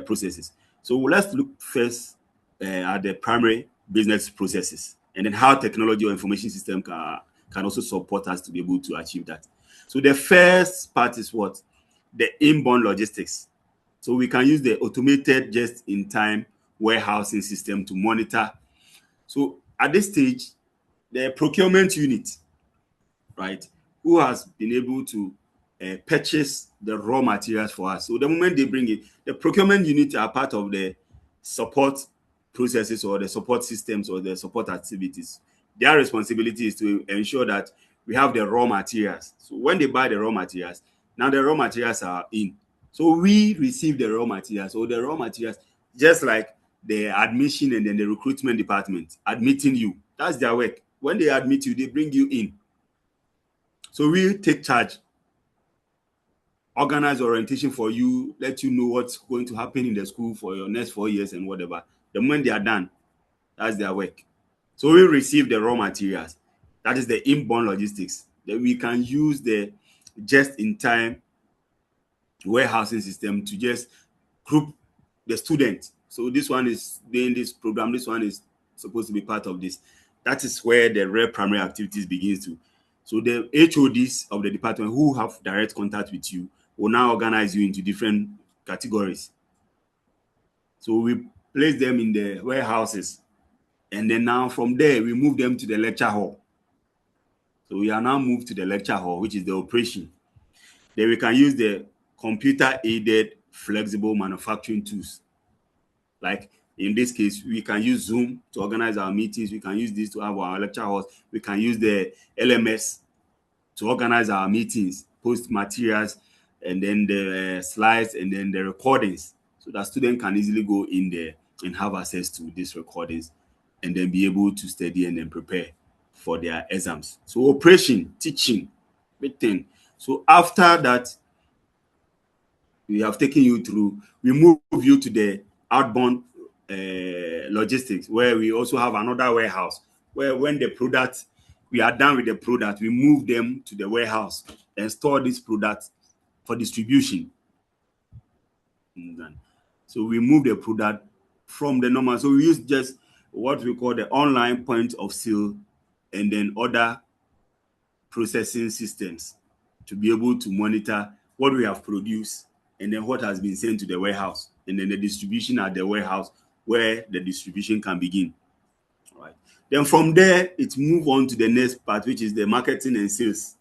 processes. So let's look first at the primary business processes, and then how technology or information system can also support us to be able to achieve that. So the first part is what? The inbound logistics. So we can use the automated just-in-time warehousing system to monitor. So at this stage, the procurement unit, right, who has been able to purchase the raw materials for us. So the moment they bring it, the procurement unit are part of the support processes or the support systems or the support activities. Their responsibility is to ensure that we have the raw materials. So when they buy the raw materials, now the raw materials are in. So we receive the raw materials. So the raw materials, just like the admission and then the recruitment department admitting you, that's their work. When they admit you, they bring you in. So we take charge, organize orientation for you, let you know what's going to happen in the school for your next 4 years and whatever. The moment they are done, that's their work. So we receive the raw materials. That is the inbound logistics. Then we can use the just-in-time warehousing system to just group the students. So this one is doing this program. This one is supposed to be part of this. That is where the real primary activities begins to. So the HODs of the department who have direct contact with you will now organize you into different categories. So we place them in the warehouses, and then now from there we move them to the lecture hall. So we are now moved to the lecture hall, which is the operation. Then we can use the computer-aided flexible manufacturing tools. Like in this case, we can use Zoom to organize our meetings. We can use this to have our lecture halls. We can use the LMS to organize our meetings, post materials, and then the slides, and then the recordings, so that students can easily go in there and have access to these recordings, and then be able to study and then prepare for their exams. So operation, teaching, big thing. So after that, we have taken you through, we move you to the outbound logistics, where we also have another warehouse, where when the product, we are done with the product, we move them to the warehouse and store this product for distribution. So we move the product from the normal. So we use just what we call the online point of sale and then other processing systems to be able to monitor what we have produced and then what has been sent to the warehouse, and then the distribution at the warehouse where the distribution can begin. All right. Then from there, it moves on to the next part, which is the marketing and sales.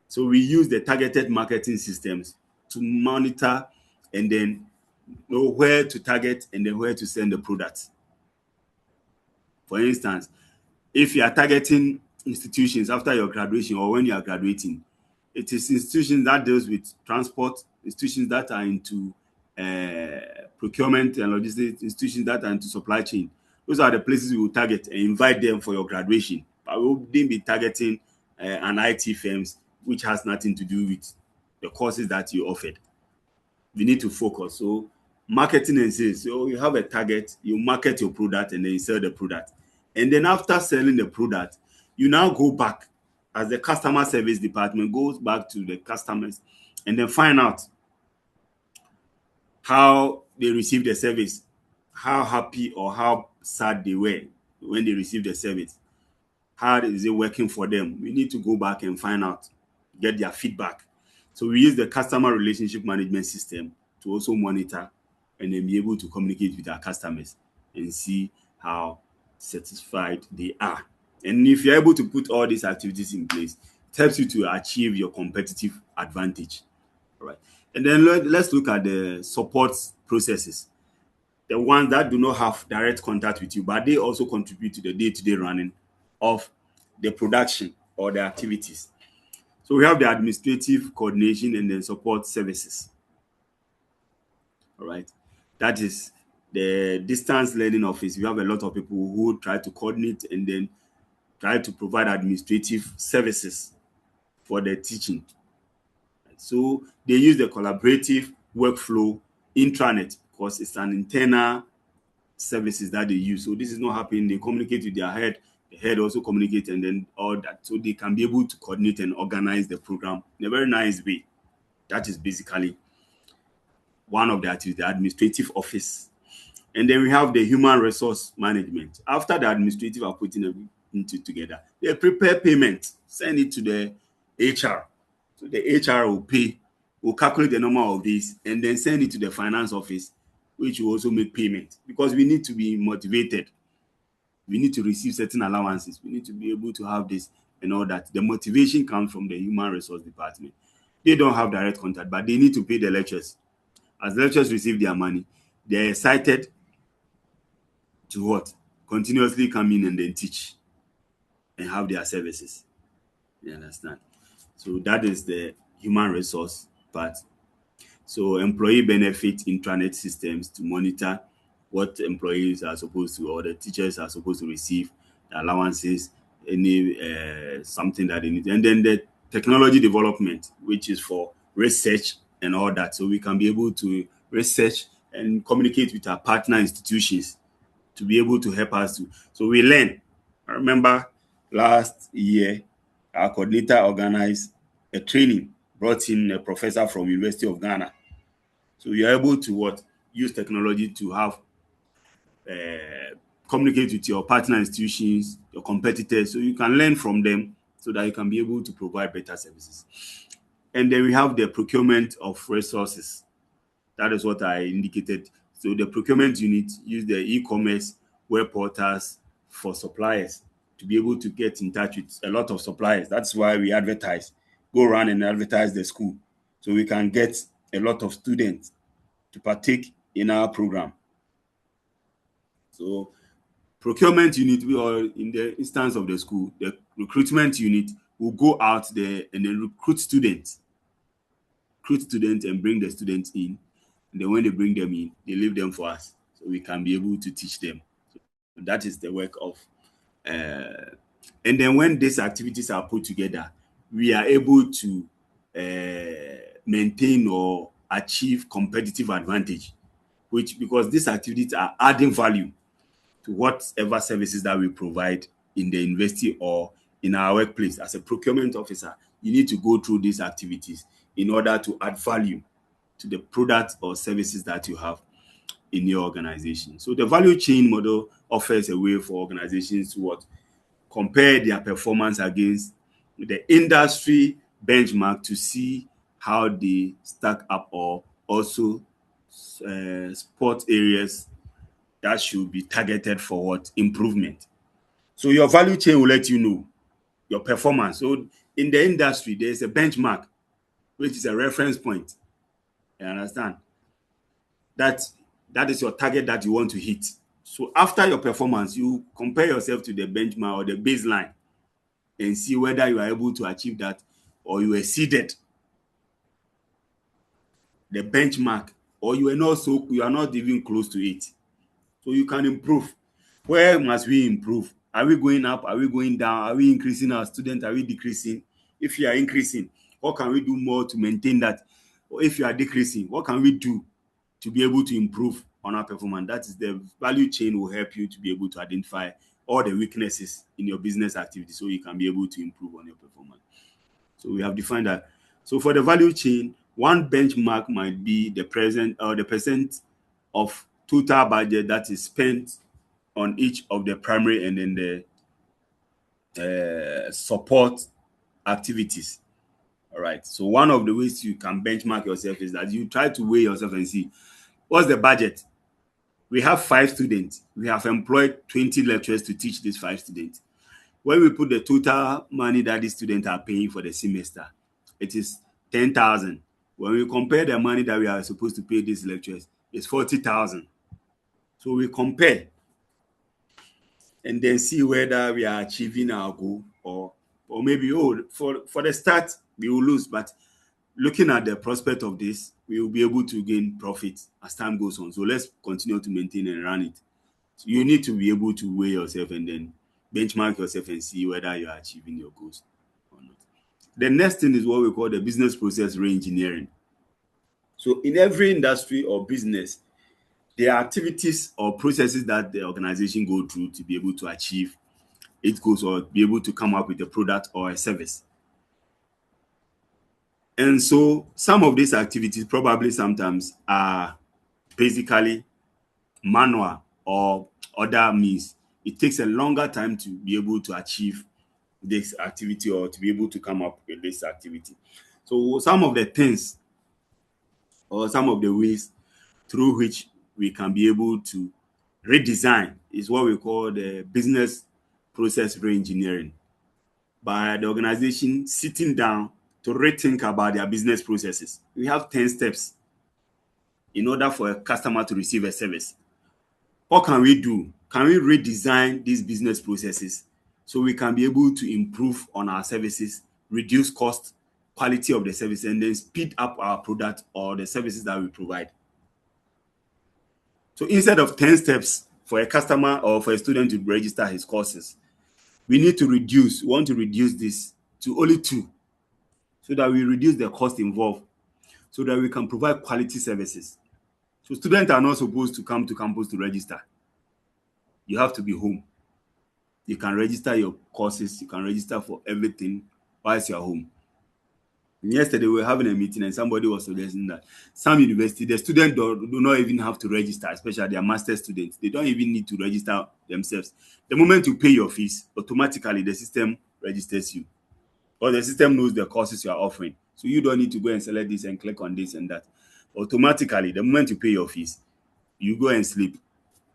So we use the targeted marketing systems to monitor and then know where to target and then where to send the products. For instance, if you are targeting institutions after your graduation or when you are graduating, it is institutions that deals with transport, institutions that are into procurement and logistics, institutions that are into supply chain. Those are the places we will target and invite them for your graduation. But we wouldn't be targeting an IT firms, which has nothing to do with the courses that you offered. We need to focus. So marketing and sales. So you have a target, you market your product, and then you sell the product. And then after selling the product, you now go back as the customer service department goes back to the customers and then find out how they received the service, how happy or how sad they were when they received the service. How is it working for them? We need to go back and find out, get their feedback. So we use the customer relationship management system to also monitor and then be able to communicate with our customers and see how satisfied they are. And if you're able to put all these activities in place, it helps you to achieve your competitive advantage. All right. And then let's look at the support processes. The ones that do not have direct contact with you, but they also contribute to the day-to-day running of the production or the activities. So we have the administrative coordination and then support services. All right. That is the distance learning office. We have a lot of people who try to coordinate and then try to provide administrative services for the teaching. So they use the collaborative workflow intranet because it's an internal services that they use. So this is not happening. They communicate with their head. The head also communicates and then all that. So they can be able to coordinate and organize the program in a very nice way. That is basically one of the activities, the administrative office. And then we have the human resource management. After the administrative are putting everything together, they prepare payment, send it to the HR. So the HR will pay, will calculate the number of this, and then send it to the finance office, which will also make payment. Because we need to be motivated. We need to receive certain allowances. We need to be able to have this and all that. The motivation comes from the human resource department. They don't have direct contact, but they need to pay the lecturers. As lecturers receive their money, they're excited to what? Continuously come in and then teach and have their services. You understand? So that is the human resource part. So employee benefit intranet systems to monitor what employees are supposed to or the teachers are supposed to receive, the allowances, any something that they need. And then the technology development, which is for research and all that. So we can be able to research and communicate with our partner institutions to be able to help us to. So we learn. I remember last year, our coordinator organized a training, brought in a professor from University of Ghana. So you're able to what? Use technology to have communicate with your partner institutions, your competitors, so you can learn from them so that you can be able to provide better services. And then we have the procurement of resources. That is what I indicated. So the procurement unit use the e-commerce web portals for suppliers to be able to get in touch with a lot of suppliers. That's why we advertise, go around and advertise the school so we can get a lot of students to partake in our program. So procurement unit, or in the instance of the school, the recruitment unit will go out there and then recruit students and bring the students in. And then when they bring them in, they leave them for us so we can be able to teach them. So that is the work of and then when these activities are put together, we are able to maintain or achieve competitive advantage, which because these activities are adding value to whatever services that we provide in the university or in our workplace. As a procurement officer, you need to go through these activities in order to add value to the products or services that you have in your organization. So the value chain model offers a way for organizations to what? Compare their performance against the industry benchmark to see how they stack up, or also spot areas that should be targeted for what? Improvement. So your value chain will let you know your performance. So in the industry, there's a benchmark, which is a reference point. You understand? That is your target that you want to hit. So after your performance, you compare yourself to the benchmark or the baseline and see whether you are able to achieve that or you exceeded the benchmark, or you are not even close to it. So you can improve. Where must we improve? Are we going up? Are we going down? Are we increasing our students? Are we decreasing? If you are increasing, what can we do more to maintain that? Or if you are decreasing, what can we do to be able to improve on our performance? That is the value chain will help you to be able to identify all the weaknesses in your business activity so you can be able to improve on your performance. So we have defined that. So for the value chain, one benchmark might be the percent of total budget that is spent on each of the primary and then the support activities. All right. So one of the ways you can benchmark yourself is that you try to weigh yourself and see what's the budget. We have 5 students. We have employed 20 lecturers to teach these 5 students. When we put the total money that these students are paying for the semester, it is 10,000. When we compare the money that we are supposed to pay these lecturers, it's 40,000. So we compare and then see whether we are achieving our goal or maybe for the start we will lose, but looking at the prospect of this, we will be able to gain profit as time goes on. So let's continue to maintain and run it. So you need to be able to weigh yourself and then benchmark yourself and see whether you are achieving your goals or not. The next thing is what we call the business process re-engineering. So in every industry or business, there are activities or processes that the organization go through to be able to achieve its goals or be able to come up with a product or a service. And so some of these activities probably sometimes are basically manual or other means. It takes a longer time to be able to achieve this activity or to be able to come up with this activity. So some of the things or some of the ways through which we can be able to redesign is what we call the business process re-engineering, by the organization sitting down to rethink about their business processes. We have 10 steps in order for a customer to receive a service. What can we do? Can we redesign these business processes so we can be able to improve on our services, reduce cost, quality of the service, and then speed up our product or the services that we provide? So instead of 10 steps for a customer or for a student to register his courses, we want to reduce this to only 2 so that we reduce the cost involved so that we can provide quality services. So students are not supposed to come to campus to register. You have to be home. You can register your courses, you can register for everything whilst you're home. And yesterday we were having a meeting and somebody was suggesting that some university, the students do not even have to register, especially their master's students. They don't even need to register themselves. The moment you pay your fees, automatically the system registers you. Or the system knows the courses you are offering. So you don't need to go and select this and click on this and that. Automatically, the moment you pay your fees, you go and sleep.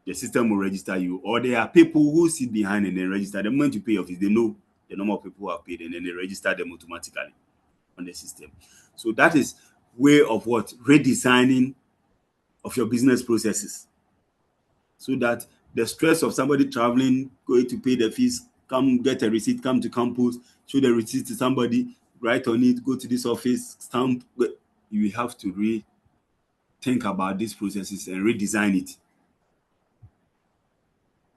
The system will register you. Or there are people who sit behind and then register. The moment you pay your fees, they know the number of people who have paid and then they register them automatically on the system. So that is way of what? Redesigning of your business processes. So that the stress of somebody traveling, going to pay the fees, come get a receipt, come to campus, show the receipt to somebody, write on it, go to this office, stamp. You have to think about these processes and redesign it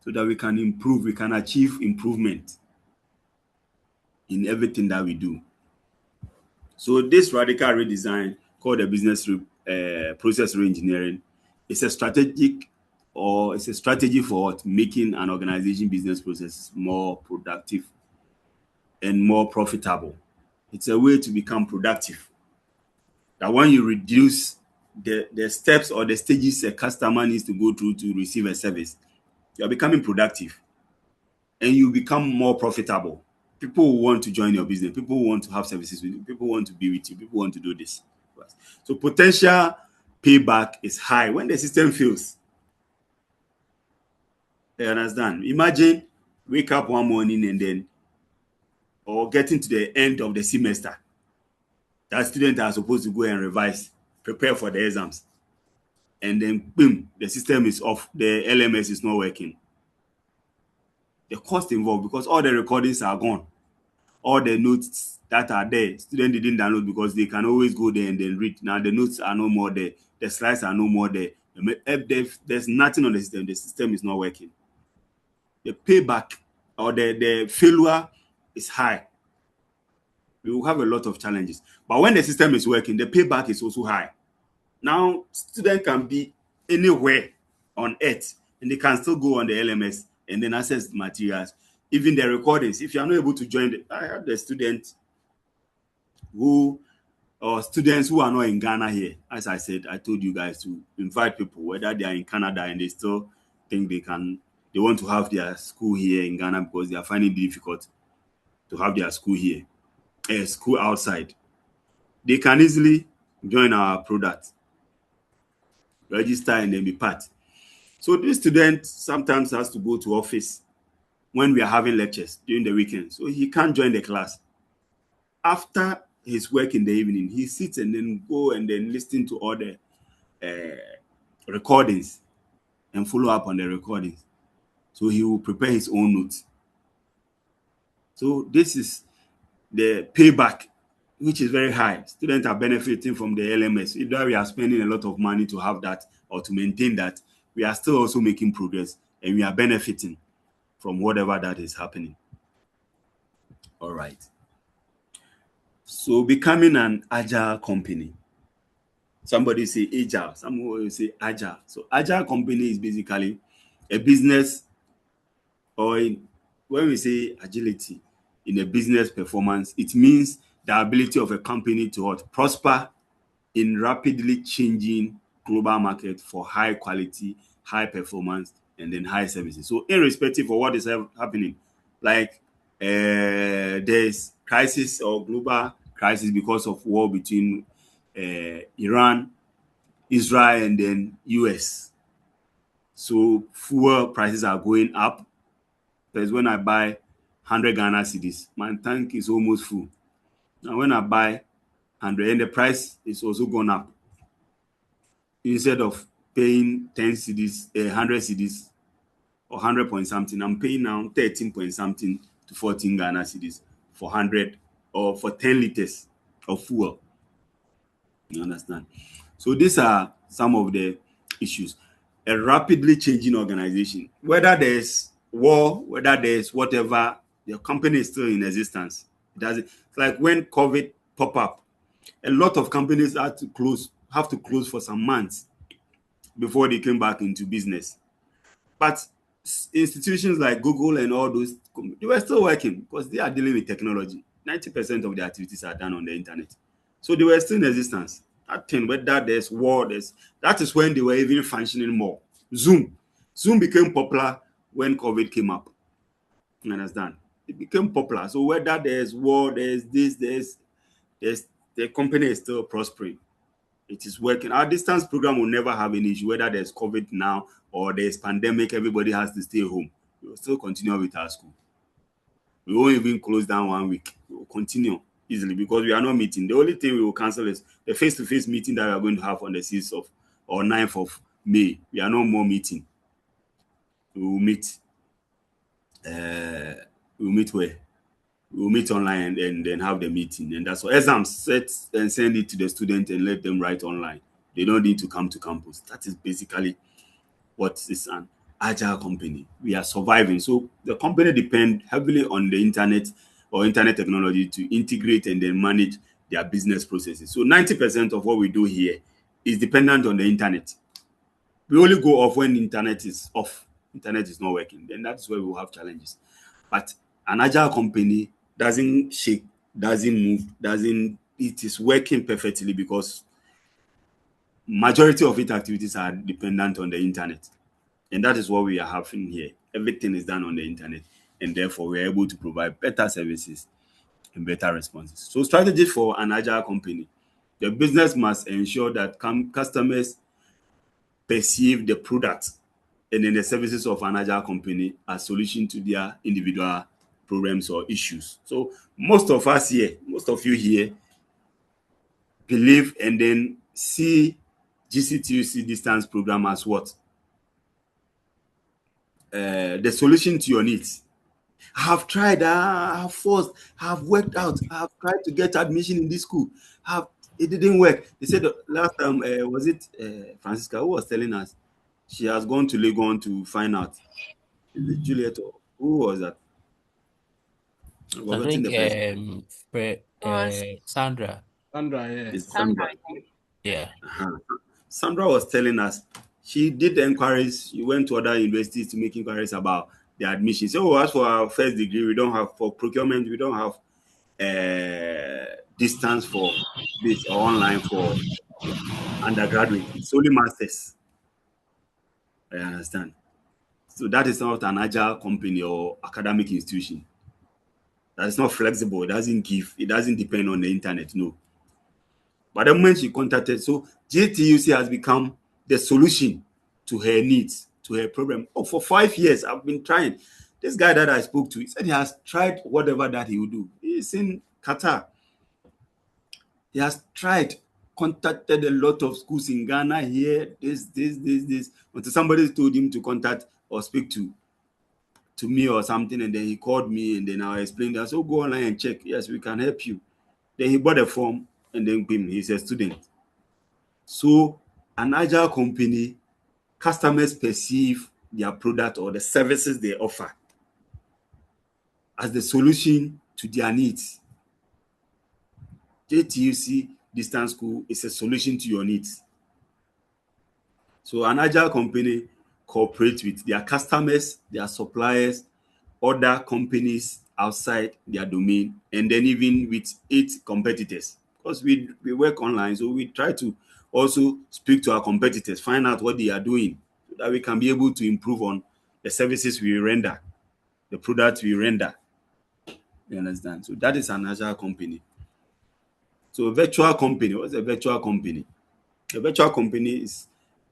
so that we can improve, we can achieve improvement in everything that we do. So this radical redesign called the business process re-engineering is a strategy for what? Making an organization business processes more productive and more profitable. It's a way to become productive. That when you reduce the steps or the stages a customer needs to go through to receive a service, you are becoming productive and you become more profitable. People will want to join your business. People will want to have services with you. People want to be with you. People want to do this. So potential payback is high when the system fails. You understand? Imagine wake up one morning and then, or getting to the end of the semester, that students are supposed to go and revise, prepare for the exams, and then boom, the system is off. The LMS is not working. The cost involved, because all the recordings are gone. All the notes that are there, students didn't download because they can always go there and then read. Now the notes are no more there. The slides are no more there. If there's nothing on the system is not working. The payback or the failure is high. We will have a lot of challenges. But when the system is working, the payback is also high. Now, students can be anywhere on earth and they can still go on the LMS and then access the materials, even the recordings. If you are not able to join, I have the students who are not in Ghana here. As I said, I told you guys to invite people, whether they are in Canada and they still think they want to have their school here in Ghana because they are finding it difficult to have their school here, school outside. They can easily join our product, register, and then be part. So this student sometimes has to go to office when we are having lectures during the weekend. So he can't join the class. After his work in the evening, he sits and then go and then listen to all the recordings and follow up on the recordings. So he will prepare his own notes. So this is the payback, which is very high. Students are benefiting from the LMS. Either we are spending a lot of money to have that or to maintain that, we are still also making progress and we are benefiting from whatever that is happening. All right. So becoming an agile company. Somebody say agile, someone will say agile. So agile company is basically a business, or when we say agility in a business performance, it means the ability of a company to prosper in rapidly changing global market for high quality, high performance, and then high services. So irrespective of what is happening, like there's crisis or global crisis because of war between Iran, Israel, and then US. So fuel prices are going up. Because when I buy 100 Ghana cedis, my tank is almost full. Now when I buy 100 and the price is also gone up, instead of paying 10 cedis, 100 cedis or 100 point something, I'm paying now 13 point something to 14 Ghana cedis for 100 or for 10 liters of fuel. You understand? So these are some of the issues. A rapidly changing organization, whether there's war, whether there's whatever, the company is still in existence. It doesn't. It's like when COVID pop up, a lot of companies have to close for some months before they came back into business. But institutions like Google and all those, they were still working because they are dealing with technology. 90% of their activities are done on the internet. So they were still in existence. That thing, whether there's war, that is when they were even functioning more. Zoom became popular when COVID came up. You understand? It became popular. So whether there's war, there's the company is still prospering. It is working. Our distance program will never have any issue, whether there's COVID now or there's pandemic, everybody has to stay home. We will still continue with our school. We won't even close down 1 week. We will continue easily because we are not meeting. The only thing we will cancel is the face-to-face meeting that we are going to have on the 6th of or 9th of May. We are no more meeting. We will meet. We will meet where? We will meet online and then have the meeting. And that's what exams set and send it to the student and let them write online. They don't need to come to campus. That is basically what is an agile company. We are surviving. So the company depend heavily on the internet or internet technology to integrate and then manage their business processes. So 90% of what we do here is dependent on the internet. We only go off when the internet is off. Internet is not working. Then that's where we will have challenges. But an agile company doesn't shake, doesn't move, it is working perfectly because majority of its activities are dependent on the internet. And that is what we are having here. Everything is done on the internet, and therefore we are able to provide better services and better responses. So strategies for an agile company. The business must ensure that customers perceive the product and then the services of an agile company as solution to their individual problems or issues. So most of you here believe and then see GCTUC distance program as what? The solution to your needs. I have tried, I have forced, I have worked out, I have tried to get admission in this school. It didn't work. They said last time, was it Francisca who was telling us she has gone to Legon to find out. Is it Juliet or who was that? I think Sandra. Sandra, yeah. It's Sandra. Yeah. Sandra was telling us she did inquiries. She went to other universities to make inquiries about the admission. So as for our first degree, we don't have for procurement, we don't have distance for this or online for undergraduate. It's only masters. I understand. So that is not an agile company or academic institution. That is not flexible. It doesn't depend on the internet, no. But the moment she contacted, so JTUC has become the solution to her needs, to her problem. Oh, for 5 years, I've been trying. This guy that I spoke to, he said he has tried whatever that he would do. He's in Qatar. He has tried, contacted a lot of schools in Ghana here, this, until somebody told him to contact or speak to to me or something, and then he called me, and then I explained. I said, go online and check. Yes, we can help you. Then he bought a form, and then he's a student. So an agile company, customers perceive their product or the services they offer as the solution to their needs. JTUC Distance School is a solution to your needs. So an agile company cooperates with their customers, their suppliers, other companies outside their domain, and then even with its competitors. Because we work online, so we try to also speak to our competitors, find out what they are doing, so that we can be able to improve on the services we render, the products we render. You understand? So that is an agile company. So a virtual company, what's a virtual company? A virtual company is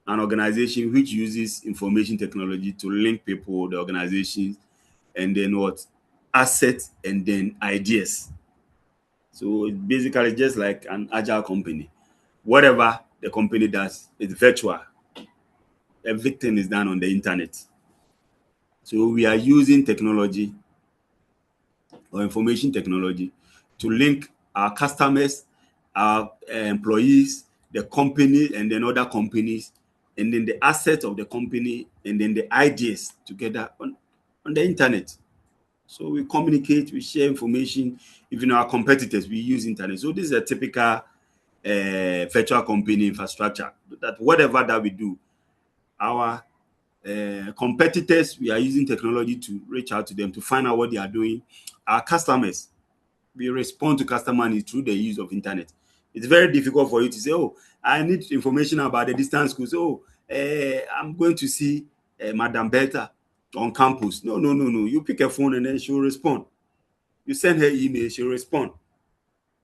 an organization which uses information technology to link people, the organizations, and then what? Assets and then ideas. So it's basically just like an agile company. Whatever the company does, it's virtual. Everything is done on the internet. So we are using technology or information technology to link our customers, our employees, the company, and then other companies, and then the assets of the company, and then the ideas together on the internet. So we communicate, we share information. Even our competitors, we use internet. So this is a typical virtual company infrastructure. That whatever that we do, our competitors, we are using technology to reach out to them to find out what they are doing. Our customers, we respond to customer needs through the use of internet. It's very difficult for you to say, oh, I need information about the distance schools. Oh, I'm going to see Madam Bertha on campus. No. You pick a phone and then she'll respond. You send her email, she'll respond.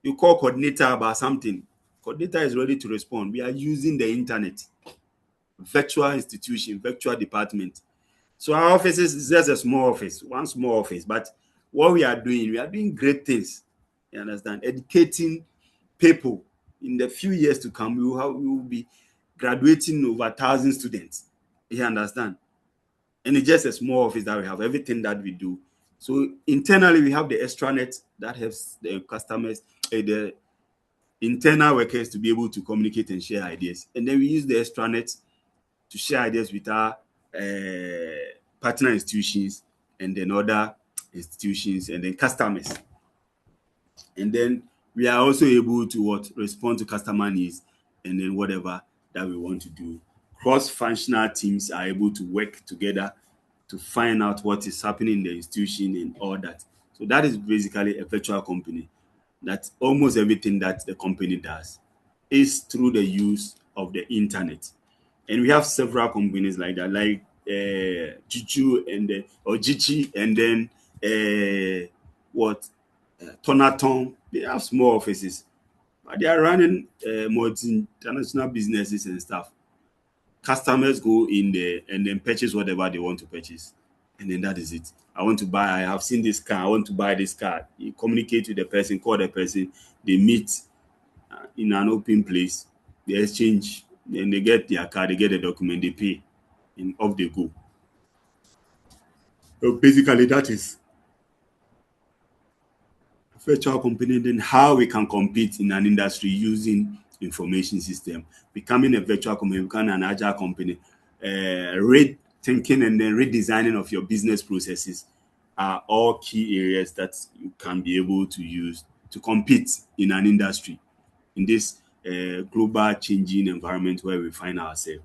You call coordinator about something. Coordinator is ready to respond. We are using the internet. Virtual institution, virtual department. So our office is just a small office, one small office. But what we are doing great things. You understand? Educating people. In the few years to come, we will be graduating over 1,000 students. You understand? And it's just a small office that we have everything that we do. So internally, we have the extranet that helps the customers, the internal workers to be able to communicate and share ideas. And then we use the extranet to share ideas with our partner institutions and then other institutions and then customers. And then we are also able to respond to customer needs and then whatever that we want to do. Cross-functional teams are able to work together to find out what is happening in the institution and all that. So that is basically a virtual company. That almost everything that the company does is through the use of the internet. And we have several companies like that, like Juju and or Jichi, and then Tonaton. They have small offices, but they are running multi-international businesses and stuff. Customers go in there and then purchase whatever they want to purchase, and then that is it. I have seen this car, I want to buy this car. You communicate with the person, call the person, they meet in an open place, they exchange, then they get their car, they get the document, they pay, and off they go. So basically, that is virtual company. Then how we can compete in an industry using information system, becoming a virtual company, becoming an agile company, rethinking and then redesigning of your business processes are all key areas that you can be able to use to compete in an industry in this global changing environment where we find ourselves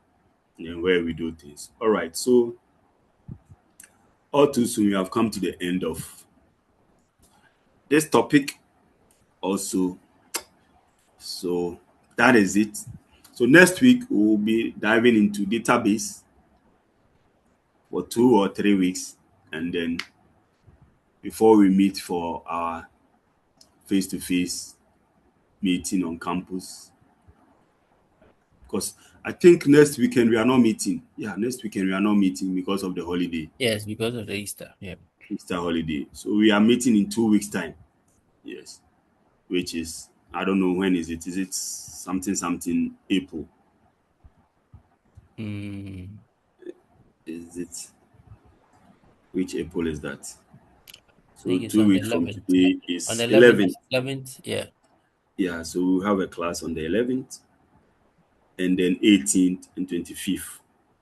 and where we do things. All right, so all too soon we have come to the end of this topic also. So that is it. So next week we'll be diving into database for 2 or 3 weeks, and then before we meet for our face-to-face meeting on campus. Because I think next weekend we are not meeting. Yeah, next weekend we are not meeting because of the holiday. Yes, because of the Easter. Yeah. Easter holiday. So we are meeting in 2 weeks' time. Yes. Which is, I don't know when is it. Is it something April? Is it? Which April is that? So it's 2 on the weeks from 11th. today is On the 11th. 11th, yeah. Yeah, so we'll have a class on the 11th, and then 18th and 25th.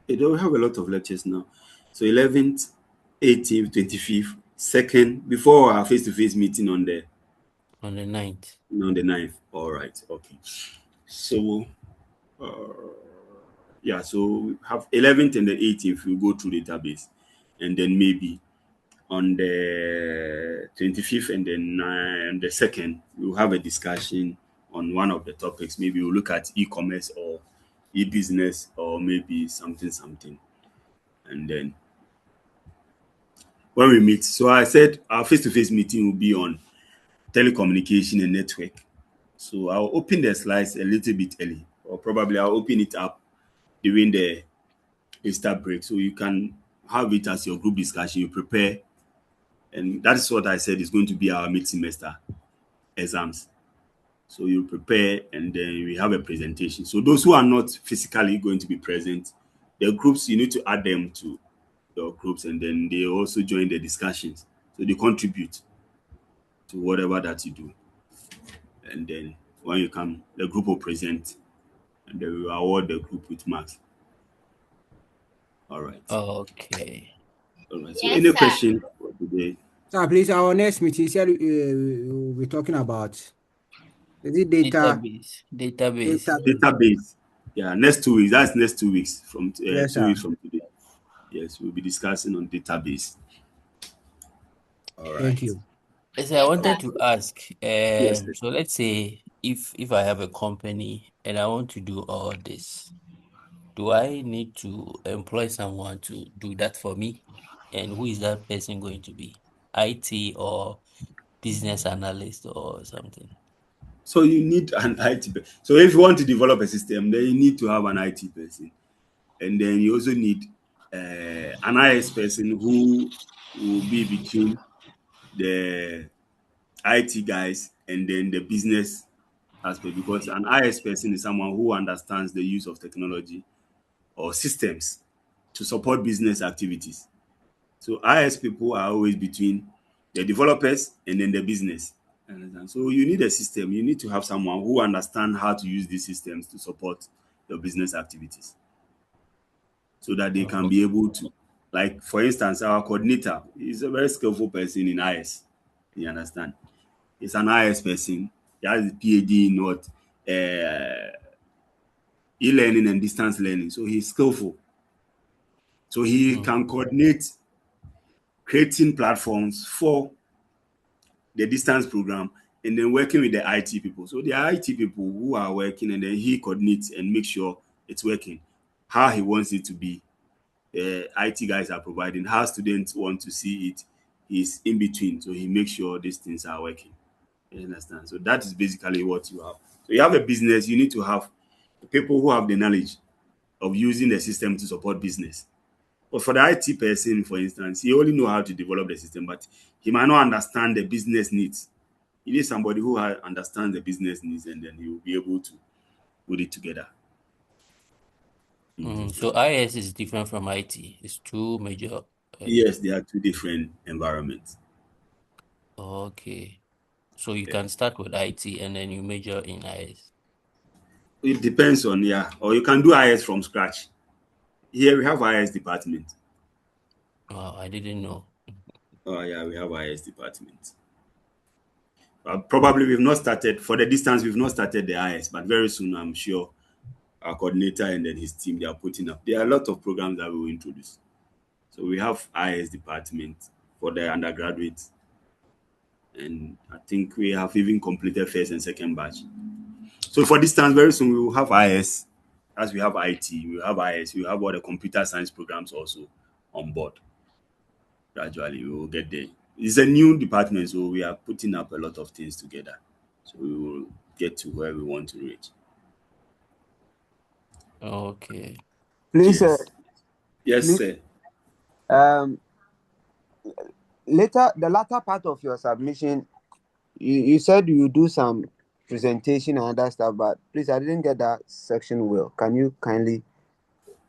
We'll have a lot of lectures now. So 11th, 18th, 25th, 2nd, before our face-to-face meeting on the 9th. On the 9th. All right. Okay. So, yeah, so we have 11th and the 18th, we'll go through database. And then maybe on the 25th and then the 2nd, we'll have a discussion on one of the topics. Maybe we'll look at e-commerce or e-business or maybe something. And then when we meet, so I said our face-to-face meeting will be on telecommunication and network. So I'll open the slides a little bit early, or probably I'll open it up during the Easter break, so you can have it as your group discussion. You prepare, and that's what I said is going to be our mid-semester exams. So you prepare, and then we have a presentation. So those who are not physically going to be present, the groups, you need to add them to your groups, and then they also join the discussions. So they contribute to whatever that you do. And then when you come, the group will present, and then we will award the group with marks. All right. Okay. All right. So any question for today? Sir, please, our next meeting, said we'll be talking about, is it data? Database. Database. Yeah, next 2 weeks. That's next 2 weeks from Yes, 2 sir. weeks from today. Yes, we'll be discussing on database. All right. Thank you. Yes, I wanted to ask. Yes, sir. So let's say if I have a company and I want to do all this, do I need to employ someone to do that for me? And who is that person going to be? IT or business analyst or something? So you need an IT person. So if you want to develop a system, then you need to have an IT person, and then you also need an IS person who will be between the IT guys and then the business aspect, because an IS person is someone who understands the use of technology or systems to support business activities. So IS people are always between the developers and then the business. So you need a system. You need to have someone who understands how to use these systems to support your business activities, so that they can be able to, like for instance, our coordinator is a very skillful person in IS. You understand? He's an IS person. He has a PhD in what e-learning and distance learning. So he's skillful. So he can coordinate creating platforms for the distance program and then working with the IT people. So there are IT people who are working, and then he coordinates and makes sure it's working how he wants it to be. IT guys are providing how students want to see it. He's in between, so he makes sure these things are working. You understand? So that is basically what you have. So you have a business, you need to have people who have the knowledge of using the system to support business. But for the IT person, for instance, he only know how to develop the system, but he might not understand the business needs. You need somebody who understands the business needs, and then he will be able to put it together. So IS is different from IT. It's two major. Yes, they are two different environments. Okay. So you can start with IT and then you major in IS. It depends on, or you can do IS from scratch. Here we have IS department. Wow, I didn't know. Oh yeah, we have IS department. Probably we've not started for the distance. We've not started the IS, but very soon I'm sure our coordinator and then his team, they are putting up. There are a lot of programs that we will introduce. So we have IS department for the undergraduates, and I think we have even completed first and second batch. So for distance, very soon we will have IS, as we have IT, we will have IS, we will have all the computer science programs also on board. Gradually, we will get there. It's a new department, so we are putting up a lot of things together. So we will get to where we want to reach. Okay. Please, Yes, please, sir. Later, the latter part of your submission, you said you do some presentation and other stuff, but please, I didn't get that section well. Can you kindly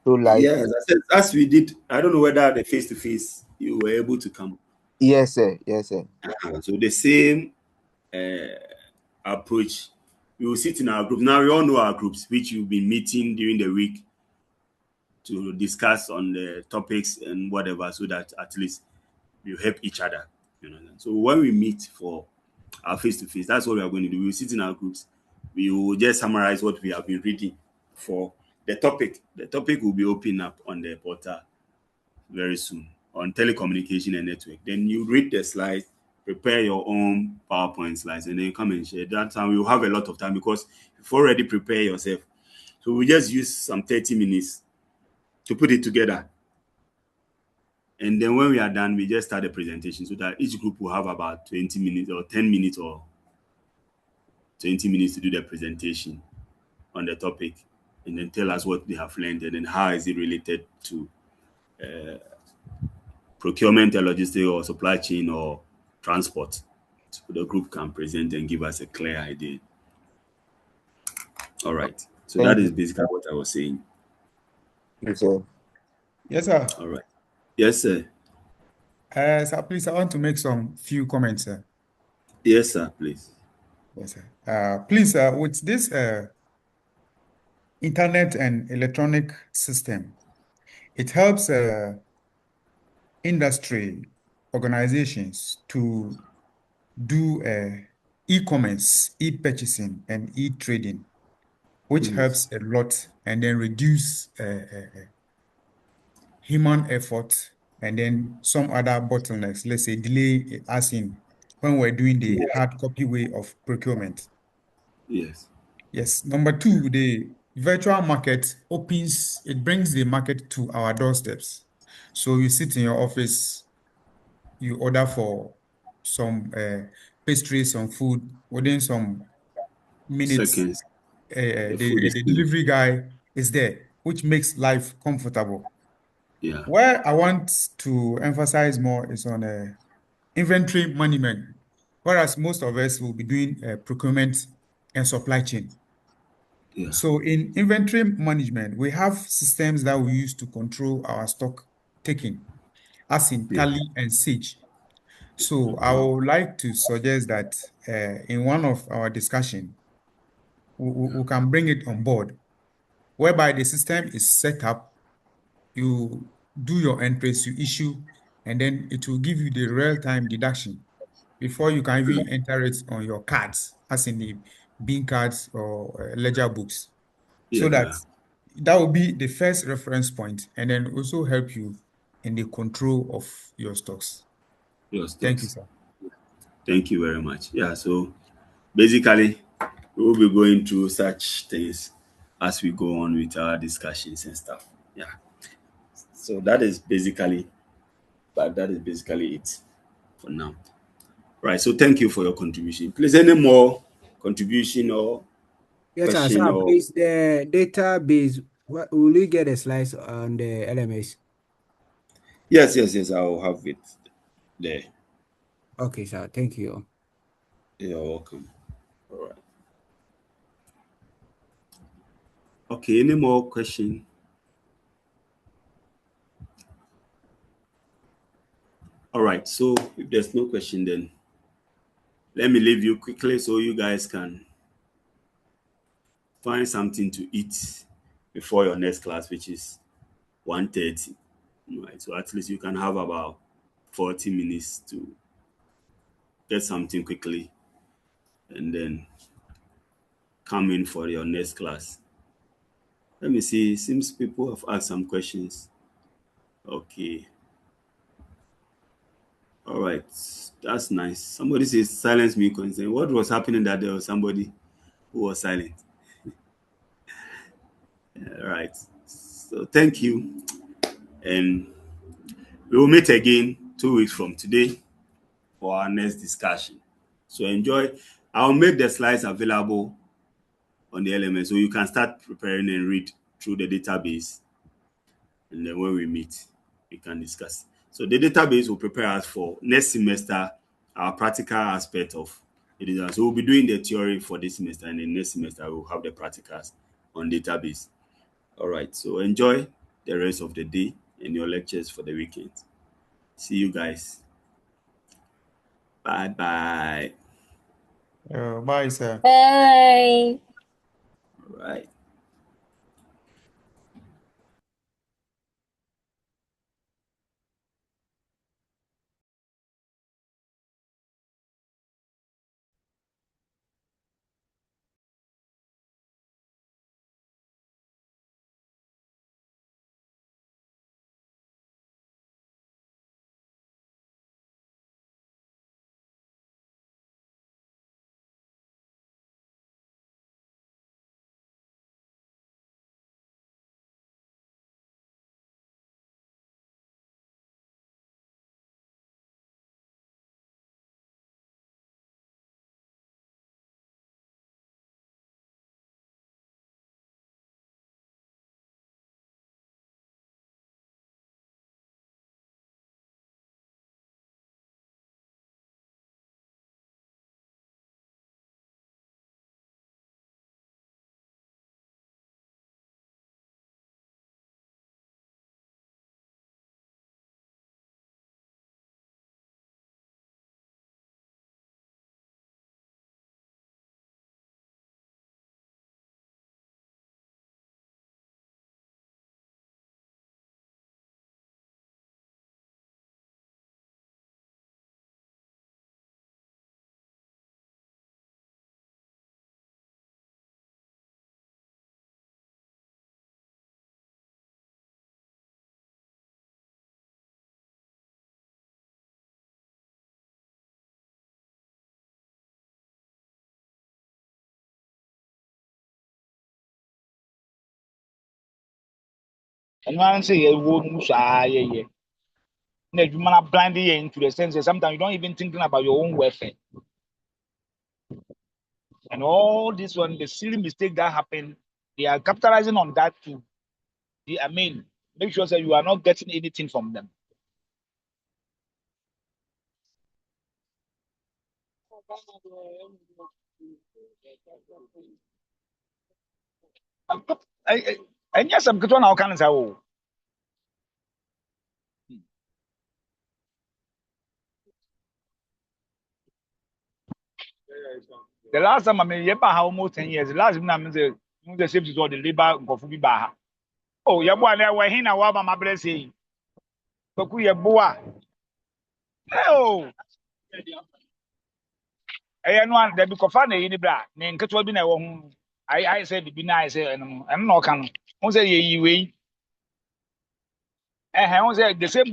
show light? Yes, as we did. I don't know whether the face-to-face You were able to come. Yes, sir. Yes, sir. So the same approach. We will sit in our groups. Now we all know our groups, which you've been meeting during the week to discuss on the topics and whatever, so that at least we help each other. You know. So when we meet for our face to face, that's what we are going to do. We will sit in our groups. We will just summarize what we have been reading for the topic. The topic will be open up on the portal very soon on telecommunication and network. Then you read the slides, prepare your own PowerPoint slides, and then come and share. That time we will have a lot of time because you've already prepared yourself. So we just use some 30 minutes to put it together. And then when we are done, we just start the presentation so that each group will have about 20 minutes or 10 minutes or 20 minutes to do the presentation on the topic and then tell us what they have learned and then how is it related to procurement and logistics or supply chain or transport. So the group can present and give us a clear idea. All right. So Thank that is you. basically what I was saying. Yes, sir. Yes, sir. All right. Yes, sir. Sir, please, I want to make some few comments, sir. Yes, sir, please. Yes, sir. Please, with this internet and electronic system, it helps industry organizations to do e-commerce, e-purchasing, and e-trading, which helps a lot, and then reduce human effort, and then some other bottlenecks, let's say delay, as in when we're doing the hard copy way of procurement. Yes. Yes. Number two, the virtual market it brings the market to our doorsteps. So you sit in your office, you order for some pastries, some food. Within some minutes, Seconds. The food is the in. delivery guy is there, which makes life comfortable. Yeah. Where I want to emphasize more is on inventory management, whereas most of us will be doing procurement and supply chain. Yeah. So in inventory management, we have systems that we use to control our stock taking, as in Yeah. Tally and Sage. So I would like to suggest that in one of our discussion, we can bring it on board, whereby the system is set up, you do your entries, you issue, and then it will give you the real-time deduction before you can even enter it on your cards, as in the bin cards or ledger books. So Yeah. that will be the first reference point, and then also help you in the control of your stocks. Your Thank you, stocks. sir. Thank you very much. Yeah. So basically, we will be going through such things as we go on with our discussions and stuff. Yeah. So that is basically it for now. Right. So thank you for your contribution. Please, any more contribution or Yes, sir. question Sir, or please, the database, will you get a slice on the LMS? yes, I will have it there. Okay, sir. Thank you. You're welcome. All right. Okay, any more question? All right. So if there's no question, then let me leave you quickly so you guys can find something to eat before your next class, which is 1:30. Right. So at least you can have about 40 minutes to get something quickly and then come in for your next class. Let me see. Seems people have asked some questions. Okay. All right. That's nice. Somebody says silence me concern. What was happening that there was somebody who was silent? All right. So thank you. And we will meet again 2 weeks from today for our next discussion. So enjoy. I'll make the slides available on the LMS so you can start preparing and read through the database. And then when we meet, we can discuss. So the database will prepare us for next semester, our practical aspect of it. So we'll be doing the theory for this semester, and the next semester we'll have the practicals on database. All right. So enjoy the rest of the day and your lectures for the weekend. See you guys. Bye. Bye, sir. Bye. All right. And man say you won't yeah. You man blind you into the sense that sometimes you don't even thinking about your own welfare. And all this one, the silly mistake that happened, they are capitalizing on that too. I mean, make sure that you are not getting anything from them. And yes, I'm going to can say, oh, the last time I mean, almost 10 years. The last time I mean, the safety or the labor go for baha. Oh, yeah, boy, there were hina waba my blessing. Toku ye boa. Oh, no one there be kofa na yini bra. Ne nketo bi na wo hu. I said bi na I say no. Em no kan. Won say ye yi we. On say the same